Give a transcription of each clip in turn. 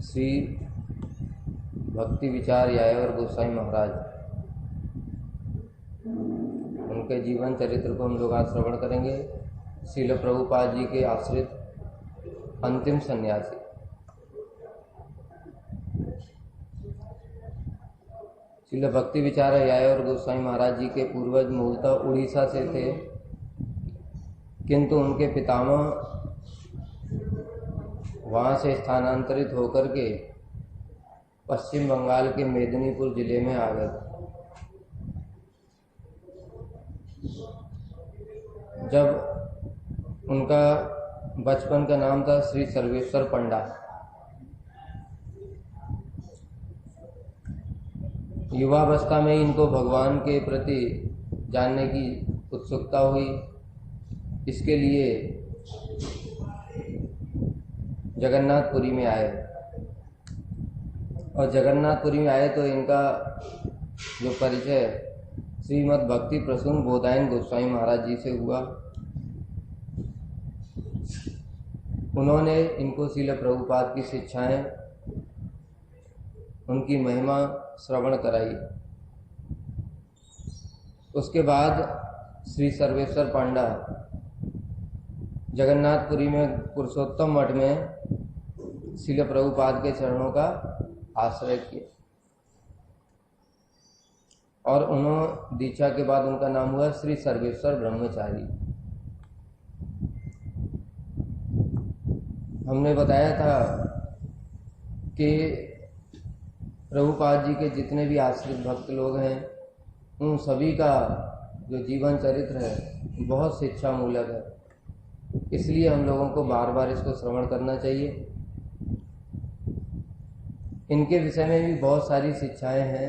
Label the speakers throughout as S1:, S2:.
S1: श्री भक्ति विचार यायावर गोस्वामी महाराज, उनके जीवन चरित्र को हम लोग आज श्रवण करेंगे। श्रील प्रभुपाद जी के आश्रित अंतिम सन्यासी। श्रील भक्ति विचार यायावर गोस्वामी महाराज जी के पूर्वज मूलतः उड़ीसा से थे, किंतु उनके पितामह वहाँ से स्थानांतरित होकर के पश्चिम बंगाल के मेदिनीपुर जिले में आ गए। जब उनका बचपन का नाम था श्री सर्वेश्वर पंडा। युवावस्था में इनको भगवान के प्रति जानने की उत्सुकता हुई। इसके लिए जगन्नाथपुरी में आए, और जगन्नाथपुरी में आए तो इनका जो परिचय श्रीमद् भक्ति प्रसून बोधायन गोस्वामी महाराज जी से हुआ। उन्होंने इनको श्रील प्रभुपाद की शिक्षाएं, उनकी महिमा श्रवण कराई। उसके बाद श्री सर्वेश्वर पांडा जगन्नाथपुरी में पुरुषोत्तम मठ में श्रील प्रभुपाद के चरणों का आश्रय किया, और उन्होंने दीक्षा के बाद उनका नाम हुआ श्री सर्वेश्वर ब्रह्मचारी। हमने बताया था कि प्रभुपाद जी के जितने भी आश्रित भक्त लोग हैं, उन सभी का जो जीवन चरित्र है बहुत शिक्षा मूलक है। इसलिए हम लोगों को बार बार इसको श्रवण करना चाहिए। इनके विषय में भी बहुत सारी शिक्षाएं हैं,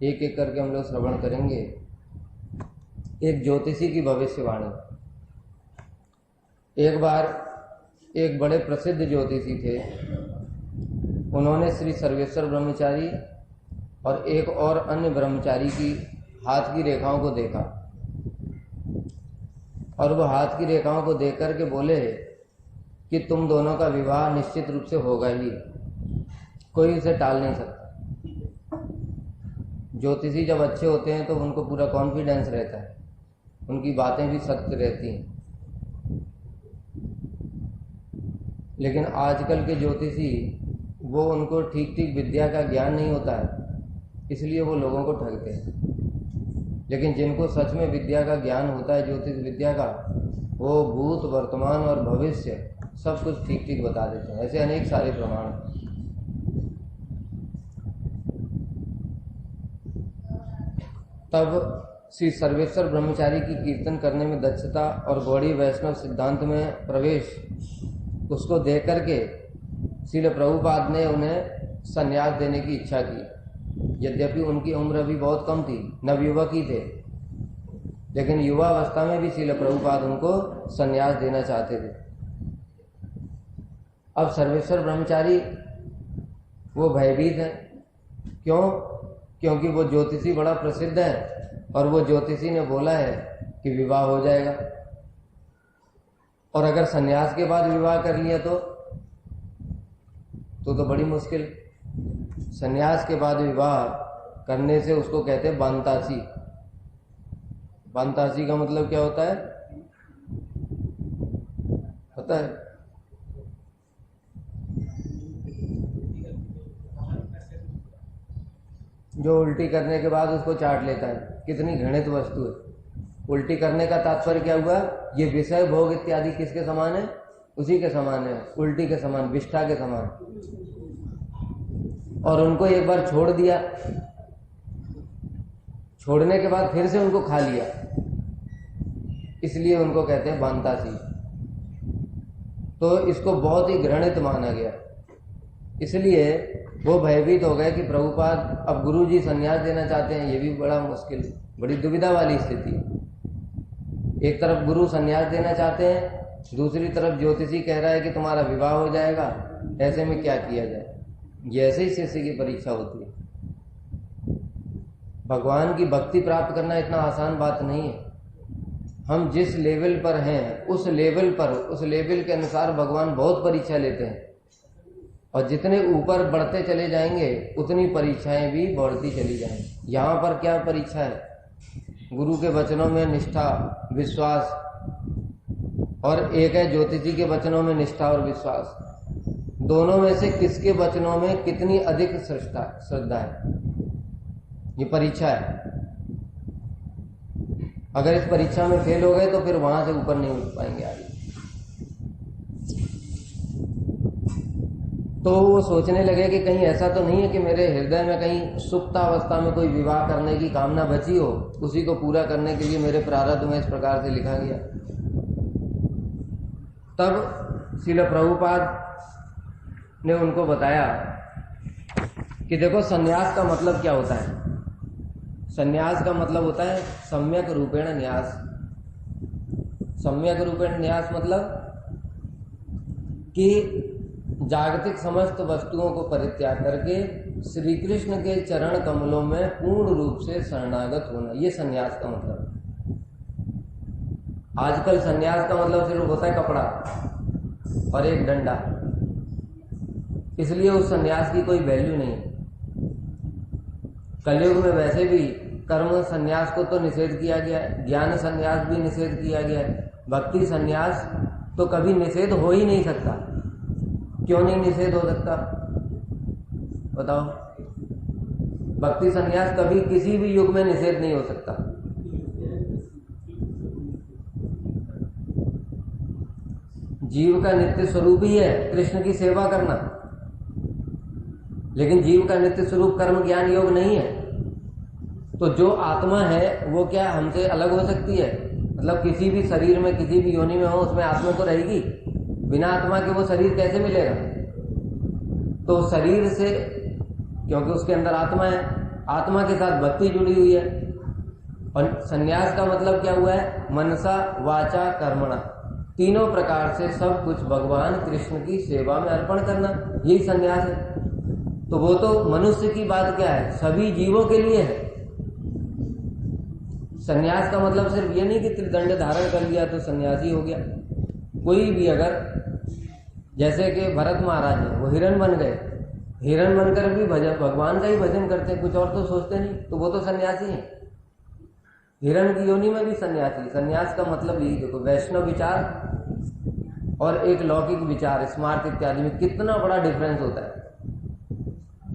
S1: एक एक करके हम लोग श्रवण करेंगे। एक ज्योतिषी की भविष्यवाणी। एक बार एक बड़े प्रसिद्ध ज्योतिषी थे, उन्होंने श्री सर्वेश्वर ब्रह्मचारी और एक और अन्य ब्रह्मचारी की हाथ की रेखाओं को देखा, और वह हाथ की रेखाओं को देख करके बोले कि तुम दोनों का विवाह निश्चित रूप से होगा ही, कोई इसे टाल नहीं सकता। ज्योतिषी जब अच्छे होते हैं तो उनको पूरा कॉन्फिडेंस रहता है, उनकी बातें भी सत्य रहती हैं। लेकिन आजकल के ज्योतिषी वो उनको ठीक ठीक विद्या का ज्ञान नहीं होता है, इसलिए वो लोगों को ठगते हैं। लेकिन जिनको सच में विद्या का ज्ञान होता है, ज्योतिष विद्या का, वो भूत वर्तमान और भविष्य सब कुछ ठीक ठीक बता देते हैं। ऐसे अनेक सारे प्रमाण हैं। तब श्री सर्वेश्वर ब्रह्मचारी की कीर्तन करने में दक्षता और गौड़ी वैष्णव सिद्धांत में प्रवेश, उसको देख करके श्रील प्रभुपाद ने उन्हें संन्यास देने की इच्छा की। यद्यपि उनकी उम्र अभी बहुत कम थी, नवयुवक ही थे, लेकिन युवावस्था में भी श्रील प्रभुपाद उनको संन्यास देना चाहते थे। अब सर्वेश्वर ब्रह्मचारी वो भयभीत है। क्यों? क्योंकि वो ज्योतिषी बड़ा प्रसिद्ध है, और वो ज्योतिषी ने बोला है कि विवाह हो जाएगा, और अगर संन्यास के बाद विवाह कर लिया तो बड़ी मुश्किल। संन्यास के बाद विवाह करने से उसको कहते हैं बांतासी। बांतासी का मतलब क्या होता है पता है? जो उल्टी करने के बाद उसको चाट लेता है। कितनी घृणित वस्तु है। उल्टी करने का तात्पर्य क्या हुआ? ये विषय भोग इत्यादि किसके समान है? उसी के समान है, उल्टी के समान, विष्ठा के समान। और उनको एक बार छोड़ दिया, छोड़ने के बाद फिर से उनको खा लिया, इसलिए उनको कहते हैं बांतासी। तो इसको बहुत ही घृणित माना गया, इसलिए वो भयभीत हो गए कि प्रभुपाद अब गुरुजी संन्यास देना चाहते हैं। ये भी बड़ा मुश्किल, बड़ी दुविधा वाली स्थिति है। एक तरफ गुरु संन्यास देना चाहते हैं, दूसरी तरफ ज्योतिषी कह रहा है कि तुम्हारा विवाह हो जाएगा। ऐसे में क्या किया जाए? ये ऐसे ही शिष्य की परीक्षा होती है। भगवान की भक्ति प्राप्त करना इतना आसान बात नहीं है। हम जिस लेवल पर हैं उस लेवल के अनुसार भगवान बहुत परीक्षा लेते हैं, और जितने ऊपर बढ़ते चले जाएंगे उतनी परीक्षाएं भी बढ़ती चली जाएंगी। यहाँ पर क्या परीक्षा है? गुरु के वचनों में निष्ठा, विश्वास, और एक है ज्योतिषी के वचनों में निष्ठा और विश्वास। दोनों में से किसके वचनों में कितनी अधिक श्रद्धा है, ये परीक्षा है। अगर इस परीक्षा में फेल हो गए तो फिर वहां से ऊपर नहीं उठ पाएंगे आगे। तो वो सोचने लगे कि कहीं ऐसा तो नहीं है कि मेरे हृदय में कहीं सुप्तावस्था में कोई विवाह करने की कामना बची हो, उसी को पूरा करने के लिए मेरे प्रारब्ध में इस प्रकार से लिखा गया। तब श्रील प्रभुपाद ने उनको बताया कि देखो, सन्यास का मतलब क्या होता है। सन्यास का मतलब होता है सम्यक रूपेण न्यास। सम्यक रूपेण न्यास मतलब कि जागतिक समस्त वस्तुओं को परित्याग करके श्री कृष्ण के चरण कमलों में पूर्ण रूप से शरणागत होना, ये सन्यास का मतलब है। आजकल सन्यास का मतलब सिर्फ होता है कपड़ा और एक डंडा, इसलिए उस सन्यास की कोई वैल्यू नहीं है। कलयुग में वैसे भी कर्म सन्यास को तो निषेध किया गया है, ज्ञान सन्यास भी निषेध किया गया है, भक्ति सन्यास तो कभी निषेध हो ही नहीं सकता। क्यों नहीं निषेध हो सकता बताओ? भक्ति सन्यास कभी किसी भी युग में निषेध नहीं हो सकता। जीव का नित्य स्वरूप ही है कृष्ण की सेवा करना, लेकिन जीव का नित्य स्वरूप कर्म ज्ञान योग नहीं है। तो जो आत्मा है वो क्या हमसे अलग हो सकती है? मतलब किसी भी शरीर में, किसी भी योनि में हो, उसमें आत्मा तो रहेगी। बिना आत्मा के वो शरीर कैसे मिलेगा? तो शरीर से, क्योंकि उसके अंदर आत्मा है, आत्मा के साथ भक्ति जुड़ी हुई है। और सन्यास का मतलब क्या हुआ है? मनसा वाचा कर्मणा, तीनों प्रकार से सब कुछ भगवान कृष्ण की सेवा में अर्पण करना, यही सन्यास है। तो वो तो मनुष्य की बात क्या है, सभी जीवों के लिए है। सन्यास का मतलब सिर्फ ये नहीं कि त्रिदंड धारण कर लिया तो सन्यासी हो गया। कोई भी अगर, जैसे कि भरत महाराज है, वो हिरण बन गए, हिरण बनकर भी भजन, भगवान का ही भजन करते हैं, कुछ और तो सोचते नहीं, तो वो तो सन्यासी है। हिरण की योनि में भी सन्यासी। सन्यास का मतलब यही देखो, वैष्णव विचार और एक लौकिक विचार, स्मार्ट इत्यादि में कितना बड़ा डिफरेंस होता है।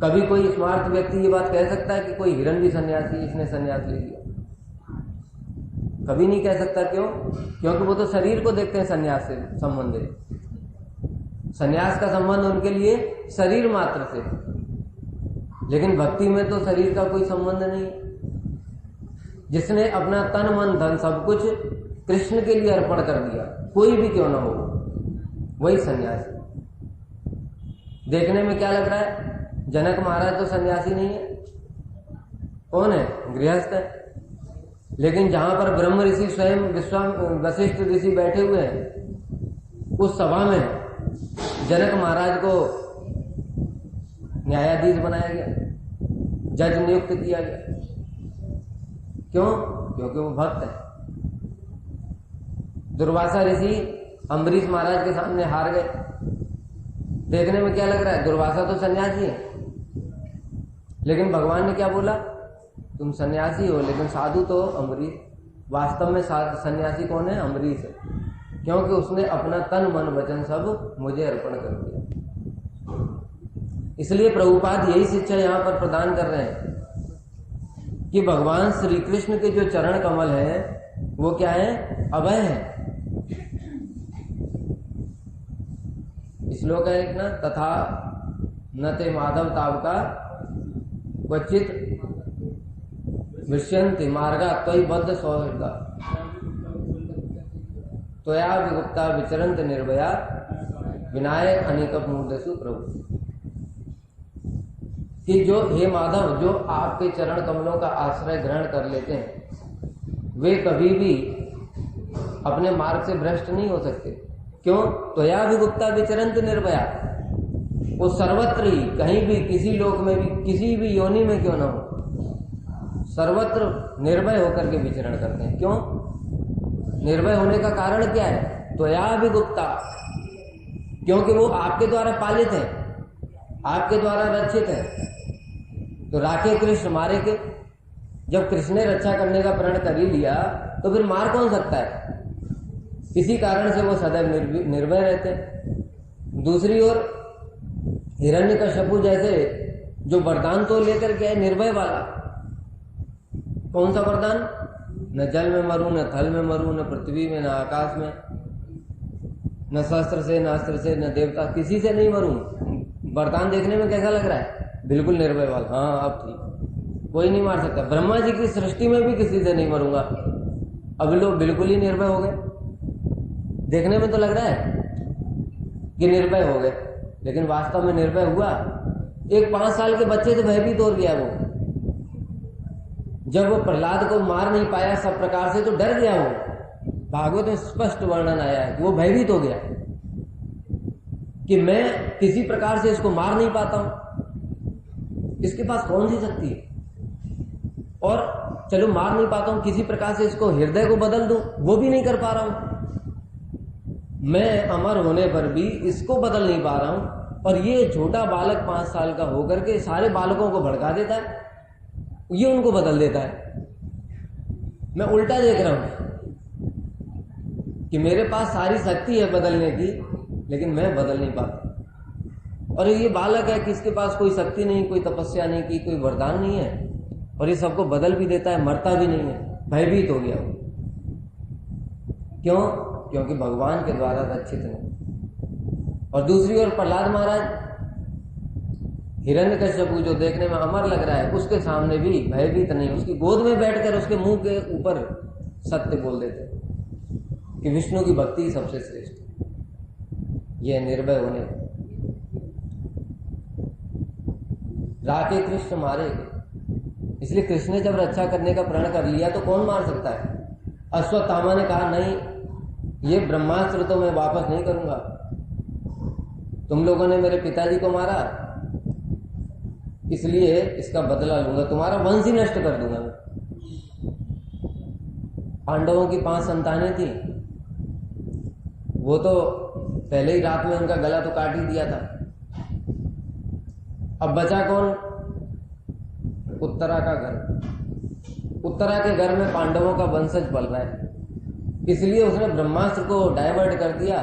S1: कभी कोई स्मार्ट व्यक्ति ये बात कह सकता है कि कोई हिरण भी सन्यासी, इसने सन्यास ले लिया? कभी नहीं कह सकता। क्यों? क्योंकि वो तो शरीर को देखते हैं सन्यास से संबंधित। सन्यास का संबंध उनके लिए शरीर मात्र से, लेकिन भक्ति में तो शरीर का कोई संबंध नहीं। जिसने अपना तन मन धन सब कुछ कृष्ण के लिए अर्पण कर दिया, कोई भी क्यों ना हो, वही सन्यासी। देखने में क्या लग रहा है? जनक महाराज तो सन्यासी नहीं है, कौन है? गृहस्थ है। लेकिन जहां पर ब्रह्म ऋषि स्वयं वशिष्ठ ऋषि बैठे हुए हैं, उस सभा में जनक महाराज को न्यायाधीश बनाया गया, जज नियुक्त किया गया। क्यों? क्योंकि वो भक्त है। दुर्वासा ऋषि अम्बरीश महाराज के सामने हार गए। देखने में क्या लग रहा है? दुर्वासा तो सन्यासी है, लेकिन भगवान ने क्या बोला? तुम सन्यासी हो, लेकिन साधु तो अम्बरीश। वास्तव में सन्यासी कौन है? अम्बरीश है, क्योंकि उसने अपना तन मन वचन सब मुझे अर्पण कर दिया। इसलिए प्रभुपाद यही शिक्षा यहाँ पर प्रदान कर रहे हैं कि भगवान श्री कृष्ण के जो चरण कमल है वो क्या है? अभय है। श्लोक है एक ना, तथा न ते माधव तावका क्वचित विष्यन्ति मार्गा त्वयि बद्ध सौहृदा त्वया विगुप्ता विचरन्त निर्भया विनाय अनेक मूर्धसु प्रभु। कि जो हे माधव, जो आपके चरण कमलों का आश्रय ग्रहण कर लेते हैं, वे कभी भी अपने मार्ग से भ्रष्ट नहीं हो सकते। क्यों? त्वया विगुप्ता विचरन्त निर्भया, वो सर्वत्र ही, कहीं भी, किसी लोक में भी, किसी भी योनि में क्यों ना हो, सर्वत्र निर्भय होकर के विचरण करते हैं। क्यों? निर्भय होने का कारण क्या है? त्वया विगुप्ता, क्योंकि वो आपके द्वारा पालित है। आपके द्वारा रक्षित है, तो राखे कृष्ण मारे के। जब कृष्ण ने रक्षा करने का प्रण कर ही लिया तो फिर मार कौन सकता है? इसी कारण से वो सदैव निर्भय रहते हैं। दूसरी ओर हिरण्यकश्यपु जैसे जो वरदान तो लेकर के आए निर्भय वाला, कौन सा वरदान? न जल में मरूं, न थल में मरूं, न पृथ्वी में, न आकाश में, न शस्त्र से, न अस्त्र से, न देवता, किसी से नहीं मरूं। वरदान देखने में कैसा लग रहा है? बिल्कुल निर्भय वाला। हाँ अब ठीक, कोई नहीं मार सकता। ब्रह्मा जी की सृष्टि में भी किसी से नहीं मरूंगा। अब लोग बिल्कुल ही निर्भय हो गए। देखने में तो लग रहा है कि निर्भय हो गए, लेकिन वास्तव में निर्भय हुआ? एक 5 साल के बच्चे से भयभीत हो गया वो। जब वो प्रहलाद को मार नहीं पाया सब प्रकार से तो डर गया वो। भागवत में स्पष्ट वर्णन आया है कि वो भयभीत हो गया कि मैं किसी प्रकार से इसको मार नहीं पाता हूं, इसके पास कौन सी शक्ति है, और चलो मार नहीं पाता हूं, किसी प्रकार से इसको हृदय को बदल दूं, वो भी नहीं कर पा रहा हूं। मैं अमर होने पर भी इसको बदल नहीं पा रहा हूं, और ये छोटा बालक 5 साल का होकर के सारे बालकों को भड़का देता है, ये उनको बदल देता है। मैं उल्टा देख रहा हूं कि मेरे पास सारी शक्ति है बदलने की, लेकिन मैं बदल नहीं पाता। और ये बालक है कि इसके पास कोई शक्ति नहीं, कोई तपस्या नहीं की, कोई वरदान नहीं है, और ये सबको बदल भी देता है, मरता भी नहीं है। भयभीत हो गया वो। क्यों? क्योंकि भगवान के द्वारा रक्षित नहीं। और दूसरी ओर प्रहलाद महाराज, हिरण्यकश्यपु जो देखने में अमर लग रहा है, उसके सामने भी भयभीत नहीं, उसकी गोद में बैठकर उसके मुंह के ऊपर सत्य बोल देते कि विष्णु की भक्ति सबसे श्रेष्ठ है। यह निर्भय होने, राखे कृष्ण मारे। इसलिए कृष्ण ने जब रक्षा करने का प्रण कर लिया तो कौन मार सकता है? अश्वत्थामा ने कहा नहीं, ये ब्रह्मास्त्र तो मैं वापस नहीं करूंगा। तुम लोगों ने मेरे पिताजी को मारा, इसलिए इसका बदला लूंगा, तुम्हारा वंश ही नष्ट कर दूंगा मैं। पांडवों की 5 संतानें थी, वो तो पहले ही रात में उनका गला तो काट ही दिया था। अब बचा कौन? उत्तरा का घर। उत्तरा के घर में पांडवों का वंशज पल रहा है, इसलिए उसने ब्रह्मास्त्र को डाइवर्ट कर दिया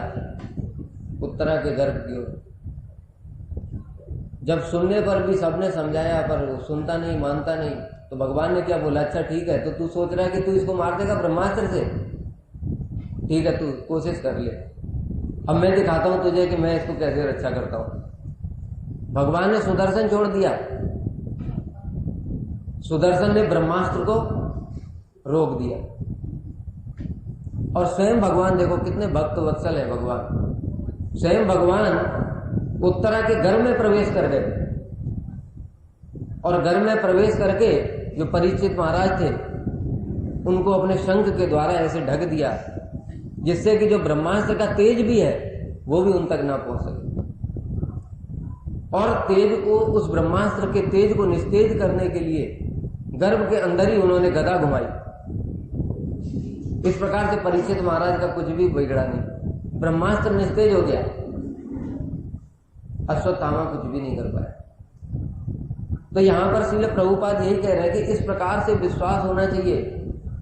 S1: उत्तरा के गर्भ की ओर। जब सुनने पर भी सबने समझाया पर वो सुनता नहीं, मानता नहीं, तो भगवान ने क्या बोला? अच्छा ठीक है, तो तू सोच रहा है कि तू इसको मार देगा ब्रह्मास्त्र से? ठीक है, तू कोशिश कर ले, अब मैं दिखाता हूं तुझे कि मैं इसको कैसे रक्षा करता हूं। भगवान ने सुदर्शन छोड़ दिया। सुदर्शन ने ब्रह्मास्त्र को रोक दिया, और स्वयं भगवान, देखो कितने भक्त वत्सल है भगवान, स्वयं भगवान उत्तरा के घर में प्रवेश कर गए, और घर में प्रवेश करके जो परीक्षित महाराज थे उनको अपने शंख के द्वारा ऐसे ढक दिया, जिससे कि जो ब्रह्मास्त्र का तेज भी है वो भी उन तक ना पहुंच सके। और तेज को, उस ब्रह्मास्त्र के तेज को निस्तेज करने के लिए गर्भ के अंदर ही उन्होंने गदा घुमाई। इस प्रकार से परीक्षित महाराज का कुछ भी बिगड़ा नहीं, ब्रह्मास्त्र निस्तेज हो गया, अश्वत्थामा कुछ भी नहीं कर पाया। तो यहां पर श्रील प्रभुपाद यही कह रहे हैं कि इस प्रकार से विश्वास होना चाहिए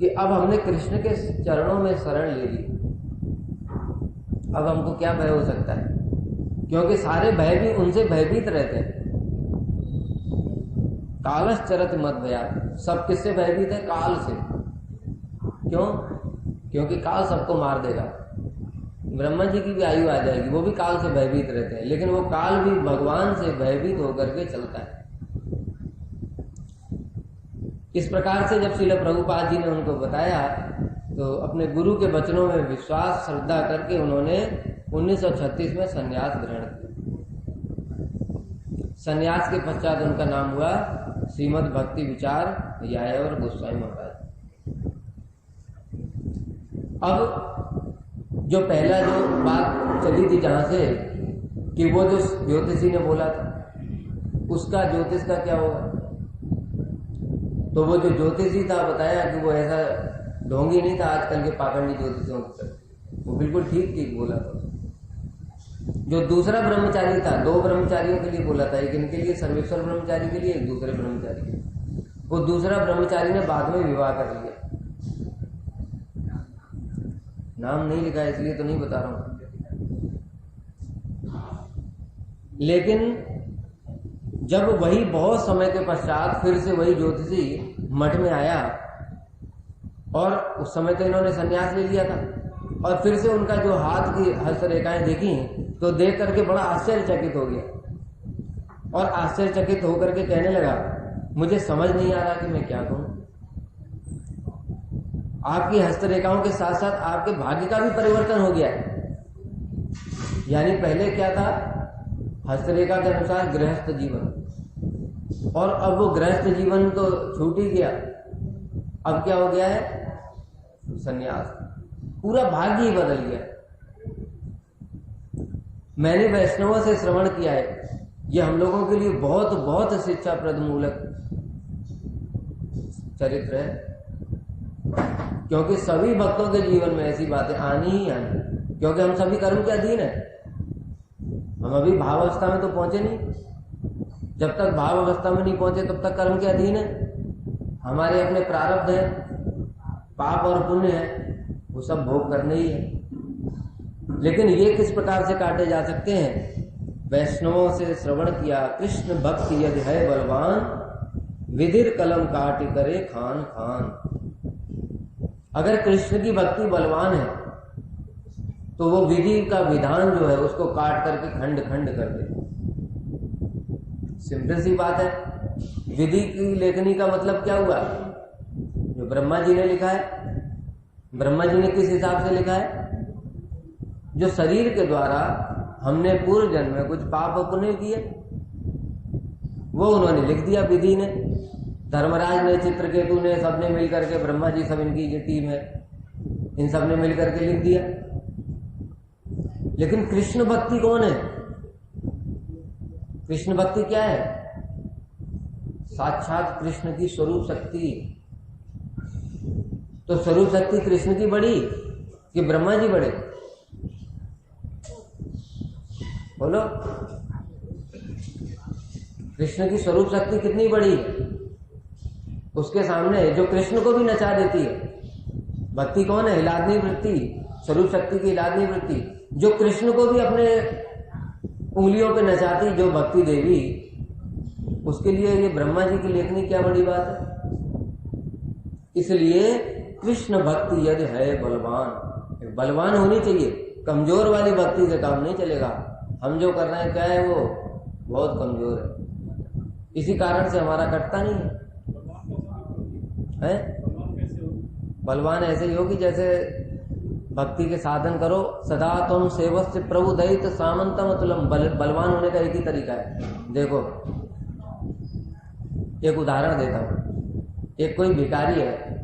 S1: कि अब हमने कृष्ण के चरणों में शरण ले ली, अब हमको क्या भय हो सकता है? क्योंकि सारे भय भी उनसे भयभीत रहते हैं। कालश्चरत मद भयात्, सब किससे भयभीत है? काल से। क्यों? क्योंकि काल सबको मार देगा। ब्रह्मा जी की भी आयु आ जाएगी, वो भी काल से भयभीत रहते हैं, लेकिन वो काल भी भगवान से भयभीत होकर के चलता है। इस प्रकार से जब श्रील प्रभुपाद जी ने उनको बताया तो अपने गुरु के वचनों में विश्वास श्रद्धा करके उन्होंने 1936 में संन्यास ग्रहण किया। संन्यास के पश्चात उनका नाम हुआ श्रीमद् भक्ति विचार यायावर गोस्वामी महाराज। अब जो पहला जो बात चली थी जहां से कि वो जो ज्योतिषी ने बोला था उसका ज्योतिष का क्या होगा, तो वो जो ज्योतिषी था बताया कि वो ऐसा ढोंगी नहीं था आजकल के पाखंडी ज्योतिषियों की तरह, वो बिल्कुल ठीक ठीक बोला था। जो दूसरा ब्रह्मचारी था, 2 ब्रह्मचारियों के लिए बोला था, एक इनके लिए सर्वेश्वर ब्रह्मचारी के लिए, एक दूसरे ब्रह्मचारी के लिए। वो दूसरा ब्रह्मचारी ने बाद में विवाह कर लिया। नाम नहीं लिखा है इसलिए तो नहीं बता रहा हूं। लेकिन जब वही बहुत समय के पश्चात फिर से वही ज्योतिषी मठ में आया, और उस समय तो इन्होंने संन्यास ले लिया था, और फिर से उनका जो हाथ की हस्तरेखाएं देखी तो देख करके बड़ा आश्चर्यचकित हो गया, और आश्चर्यचकित होकर के कहने लगा, मुझे समझ नहीं आ रहा कि मैं क्या कहूं। आपकी हस्तरेखाओं के साथ साथ आपके भाग्य का भी परिवर्तन हो गया है। यानी पहले क्या था, हस्तरेखा के अनुसार गृहस्थ जीवन, और अब वो गृहस्थ जीवन तो छूट ही गया, अब क्या हो गया है, संन्यास। पूरा भाग्य ही बदल गया। मैंने वैष्णवों से श्रवण किया है, ये हम लोगों के लिए बहुत बहुत शिक्षाप्रद मूलक चरित्र है, क्योंकि सभी भक्तों के जीवन में ऐसी बातें आनी ही आनी, क्योंकि हम सभी कर्म के अधीन है। हम अभी भाव अवस्था में तो पहुंचे नहीं, जब तक भाव अवस्था में नहीं पहुंचे तब तक कर्म के अधीन है। हमारे अपने प्रारब्ध है, पाप और पुण्य है, वो सब भोग करने ही है। लेकिन ये किस प्रकार से काटे जा सकते हैं? वैष्णवों से श्रवण किया, कृष्ण भक्ति यदि है बलवान, विधिर कलम काट करे खान खान। अगर कृष्ण की भक्ति बलवान है तो वो विधि का विधान जो है उसको काट करके खंड खंड कर दे। सिंपल सी बात है। विधि की लेखनी का मतलब क्या हुआ? जो ब्रह्मा जी ने लिखा है, ब्रह्मा जी ने किस हिसाब से लिखा है? जो शरीर के द्वारा हमने पूर्व जन्म में कुछ पाप और पुण्य किए, वो उन्होंने लिख दिया विधि ने। धर्मराज ने, चित्रकेतु ने, सबने मिलकर के, ब्रह्मा जी सब इनकी जो टीम है, इन सब ने मिलकर के लिख दिया। लेकिन कृष्ण भक्ति कौन है? कृष्ण भक्ति क्या है? साक्षात कृष्ण की स्वरूप शक्ति। तो स्वरूप शक्ति कृष्ण की बड़ी कि ब्रह्मा जी बड़े? बोलो। कृष्ण की स्वरूप शक्ति कितनी बड़ी है उसके सामने, जो कृष्ण को भी नचा देती है। भक्ति कौन है? हिलादनी वृत्ति, स्वरूप शक्ति की हिलादनी वृत्ति, जो कृष्ण को भी अपने उंगलियों पे नचाती, जो भक्ति देवी, उसके लिए ये ब्रह्मा जी की लेखनी क्या बड़ी बात है। इसलिए कृष्ण भक्ति यदि है बलवान, बलवान होनी चाहिए। कमजोर वाली भक्ति से काम नहीं चलेगा। हम जो कर रहे हैं क्या है, वो बहुत कमजोर है, इसी कारण से हमारा कटता नहीं है। बलवान ऐसे ही हो कि जैसे भक्ति के साधन करो, सदा तुम सेवस्य प्रभु दैत सामंतम अतुलम। बलवान होने का एक ही तरीका है। देखो, एक उदाहरण देता हूं। एक कोई भिखारी है,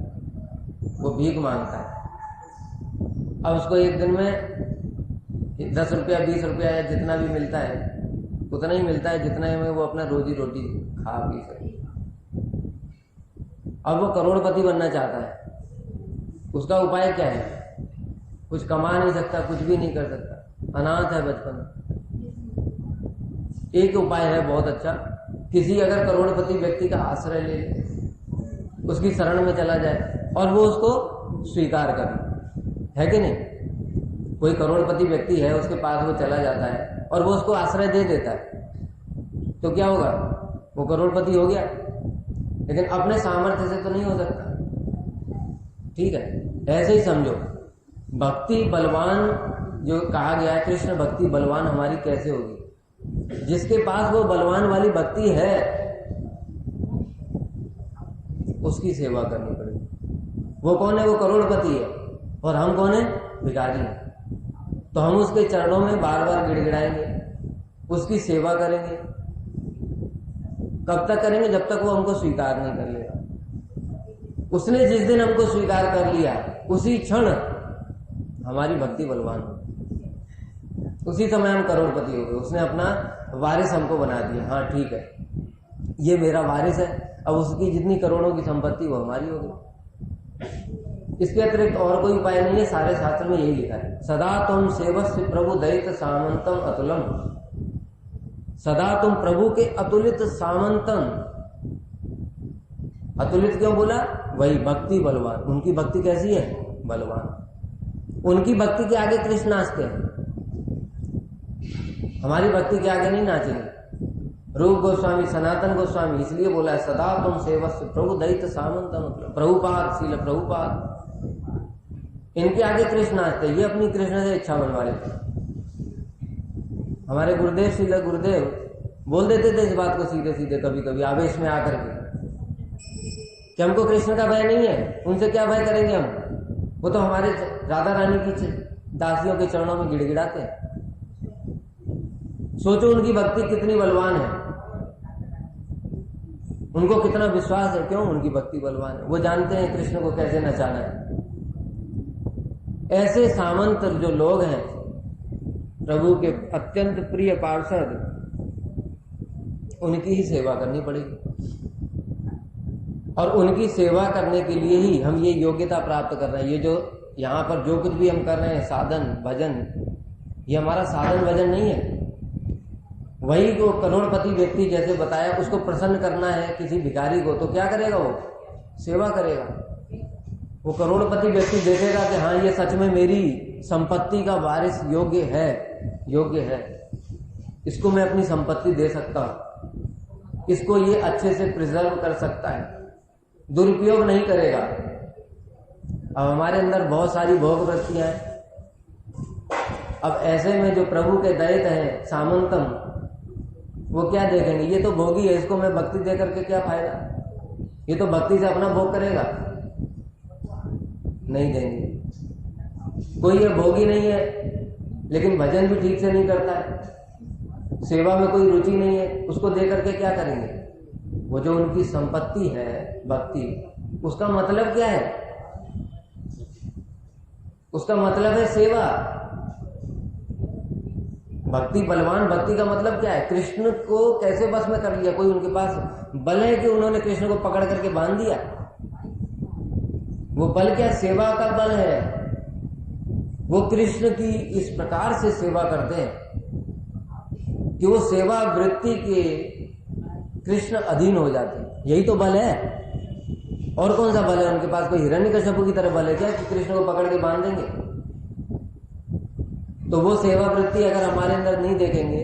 S1: वो भीख मांगता है। अब उसको एक दिन में 10 रुपया 20 रुपया या जितना भी मिलता है उतना ही मिलता है जितना में वो अपना रोजी रोटी खा पी सके। अब वो करोड़पति बनना चाहता है। उसका उपाय क्या है? कुछ कमा नहीं सकता, कुछ भी नहीं कर सकता, अनाथ है बचपन। एक उपाय है बहुत अच्छा, किसी अगर करोड़पति व्यक्ति का आश्रय ले ले, उसकी शरण में चला जाए और वो उसको स्वीकार करे, है कि नहीं? कोई करोड़पति व्यक्ति है, उसके पास वो चला जाता है और वो उसको आश्रय दे देता है, तो क्या होगा? वो करोड़पति हो गया। लेकिन अपने सामर्थ्य से तो नहीं हो सकता। ठीक है, ऐसे ही समझो। भक्ति बलवान जो कहा गया है, कृष्ण भक्ति बलवान हमारी कैसे होगी? जिसके पास वो बलवान वाली भक्ति है उसकी सेवा करनी पड़ेगी। वो कौन है? वो करोड़पति है और हम कौन है? भिखारी है। तो हम उसके चरणों में बार बार गिड़गिड़ाएंगे, उसकी सेवा करेंगे। कब तक करेंगे? जब तक वो हमको स्वीकार नहीं कर लेगा। उसने जिस दिन हमको स्वीकार कर लिया, उसी क्षण हमारी भक्ति बलवान हो, उसी समय हम करोड़पति हो गए। उसने अपना वारिस हमको बना दिया। हाँ ठीक है, ये मेरा वारिस है, अब उसकी जितनी करोड़ों की संपत्ति वो हमारी हो गई। इसके अतिरिक्त और कोई उपाय नहीं है, सारे शास्त्र में यही लिखा है। सदा तुम सेवस्य प्रभु दयित सामंतम अतुलम, सदा तुम प्रभु के अतुलित सामंतम। अतुलित क्यों बोला? वही भक्ति बलवान, उनकी भक्ति कैसी है? बलवान। उनकी भक्ति के आगे कृष्ण नाचते हैं, हमारी भक्ति के आगे नहीं नाचेंगे। रूप गोस्वामी, सनातन गोस्वामी इसलिए बोला है सदा तुम सेवस्य प्रभु दयित सामंतम, प्रभुपाद, श्रील प्रभुपाद, इनके आगे कृष्ण नाचते, ये अपनी कृष्ण से इच्छा बनवा लेते। हमारे गुरुदेव, श्रील गुरुदेव बोल देते थे इस बात को सीधे सीधे, कभी कभी आवेश में आकर के, कि हमको कृष्ण का भय नहीं है, उनसे क्या भय करेंगे हम, वो तो हमारे राधा रानी की दासियों के चरणों में गिड़गिड़ाते हैं। सोचो उनकी भक्ति कितनी बलवान है, उनको कितना विश्वास है। क्यों? उनकी भक्ति बलवान है, वो जानते हैं कृष्ण को कैसे नचाना है। ऐसे सामंत जो लोग हैं, प्रभु के अत्यंत प्रिय पार्षद, उनकी ही सेवा करनी पड़ेगी। और उनकी सेवा करने के लिए ही हम ये योग्यता प्राप्त कर रहे हैं। ये जो यहाँ पर जो कुछ भी हम कर रहे हैं, साधन भजन, ये हमारा साधन भजन नहीं है। वही को करोड़पति व्यक्ति जैसे बताया, उसको प्रसन्न करना है किसी भिखारी को, तो क्या करेगा? वो सेवा करेगा। वो करोड़पति व्यक्ति देखेगा कि हाँ, ये सच में मेरी संपत्ति का वारिस योग्य है, इसको मैं अपनी संपत्ति दे सकता हूं, इसको ये अच्छे से प्रिजर्व कर सकता है, दुरुपयोग नहीं करेगा। अब हमारे अंदर बहुत सारी भोग वृत्तियां हैं। अब ऐसे में जो प्रभु के दयित हैं, सामंतम, वो क्या देखेंगे? ये तो भोगी है, इसको मैं भक्ति दे करके क्या फायदा, ये तो भक्ति से अपना भोग करेगा, नहीं देंगे। कोई ये भोगी नहीं है लेकिन भजन भी ठीक से नहीं करता है, सेवा में कोई रुचि नहीं है, उसको दे करके क्या करेंगे? वो जो उनकी संपत्ति है भक्ति, उसका मतलब क्या है? उसका मतलब है सेवा। भक्ति बलवान, भक्ति का मतलब क्या है? कृष्ण को कैसे बस में कर लिया? कोई उनके पास बल है कि उन्होंने कृष्ण को पकड़ करके बांध दिया? वो बल क्या? सेवा का बल है। वो कृष्ण की इस प्रकार से सेवा करते हैं कि वो सेवा वृत्ति के कृष्ण अधीन हो जाते हैं। यही तो बल है। और कौन सा बल है उनके पास? कोई हिरण्यकश्यप की तरह बल है क्या कि कृष्ण को पकड़ के बांध देंगे? तो वो सेवा वृत्ति अगर हमारे अंदर नहीं देखेंगे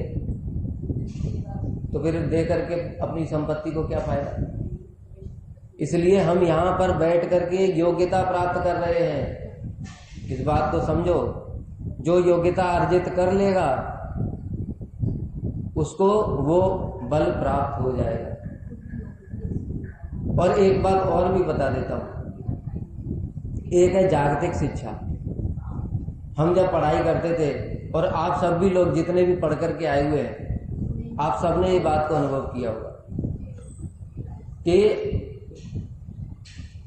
S1: तो फिर दे करके अपनी संपत्ति को क्या फायदा? इसलिए हम यहां पर बैठ करके योग्यता प्राप्त कर रहे हैं। इस बात को समझो, जो योग्यता अर्जित कर लेगा उसको वो बल प्राप्त हो जाएगा। और एक बात और भी बता देता हूं, एक है जागतिक शिक्षा। हम जब पढ़ाई करते थे, और आप सब भी लोग जितने भी पढ़ करके आए हुए हैं, आप सबने ये बात को अनुभव किया होगा कि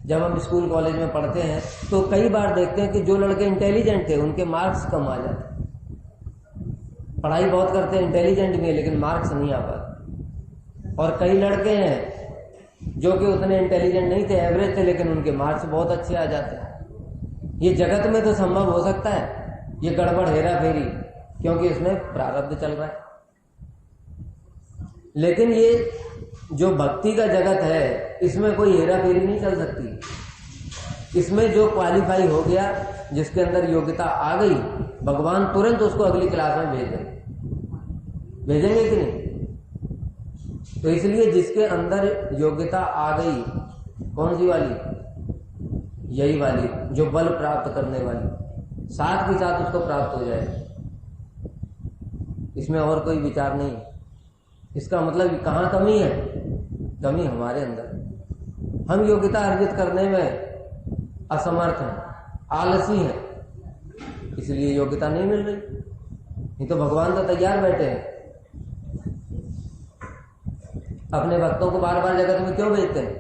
S1: जब हम स्कूल कॉलेज में पढ़ते हैं तो कई बार देखते हैं कि जो लड़के इंटेलिजेंट थे उनके मार्क्स कम आ जाते हैं। पढ़ाई बहुत करते हैं, इंटेलिजेंट भी है, लेकिन मार्क्स नहीं आ पाते। और कई लड़के हैं जो कि उतने इंटेलिजेंट नहीं थे, एवरेज थे, लेकिन उनके मार्क्स बहुत अच्छे आ जाते हैं। ये जगत में तो संभव हो सकता है, ये गड़बड़ हेरा फेरी, क्योंकि इसमें प्रारब्ध चल रहा है। लेकिन ये जो भक्ति का जगत है, इसमें कोई हेरा फेरी नहीं चल सकती। इसमें जो क्वालिफाई हो गया, जिसके अंदर योग्यता आ गई, भगवान तुरंत उसको अगली क्लास में भेजेंगे कि नहीं? तो इसलिए जिसके अंदर योग्यता आ गई, कौन सी वाली? यही वाली जो बल प्राप्त करने वाली, साथ के साथ उसको प्राप्त हो जाए। इसमें और कोई विचार नहीं है। इसका मतलब कहाँ कमी है? कमी हमारे अंदर। हम योग्यता अर्जित करने में असमर्थ हैं, आलसी हैं, इसलिए योग्यता नहीं मिल रही। नहीं तो भगवान तो तैयार बैठे हैं। अपने भक्तों को बार बार जगत में क्यों भेजते हैं?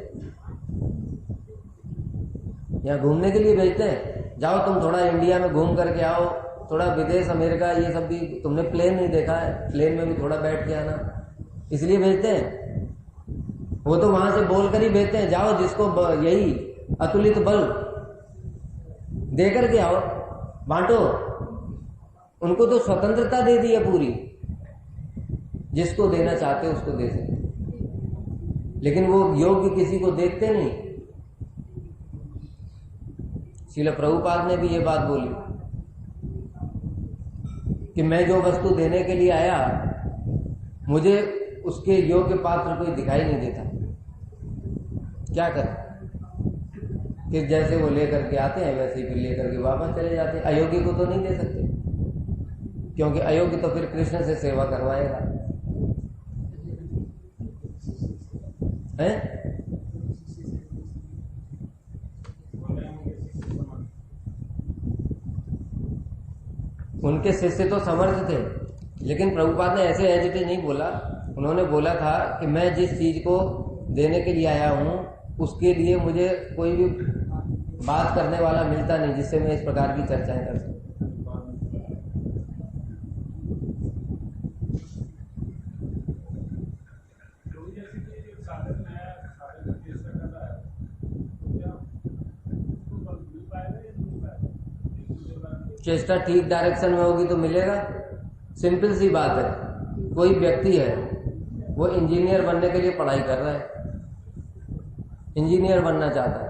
S1: यहाँ घूमने के लिए भेजते हैं। जाओ तुम थोड़ा इंडिया में घूम करके आओ, थोड़ा विदेश, अमेरिका, ये सब भी तुमने प्लेन नहीं देखा है, प्लेन में भी थोड़ा बैठ के आना, इसलिए भेजते हैं। वो तो वहां से बोल कर ही भेजते हैं, जाओ जिसको यही अतुलित बल, दे करके आओ, बांटो। उनको तो स्वतंत्रता दे दी है पूरी, जिसको देना चाहते हो उसको दे सकते, लेकिन वो योग्य किसी को देखते नहीं। श्रील प्रभुपाद ने भी ये बात बोली कि मैं जो वस्तु देने के लिए आया, मुझे उसके योग्य पात्र कोई दिखाई नहीं देता। क्या करें? कि जैसे वो लेकर के आते हैं वैसे ही फिर लेकर के वापस चले जाते हैं। अयोग्य को तो नहीं दे सकते, क्योंकि अयोग्य तो फिर कृष्ण से सेवा करवाएगा, है? उनके शिष्य तो समर्थ थे, लेकिन प्रभुपाद ने ऐसे हेजिटेट नहीं बोला। उन्होंने बोला था कि मैं जिस चीज को देने के लिए आया हूं उसके लिए मुझे कोई भी बात करने वाला मिलता नहीं जिससे मैं इस प्रकार की चर्चाएं कर सकूं। चेष्टा ठीक डायरेक्शन में होगी तो मिलेगा। सिंपल सी बात है, कोई व्यक्ति है वो इंजीनियर बनने के लिए पढ़ाई कर रहा है, इंजीनियर बनना चाहता है,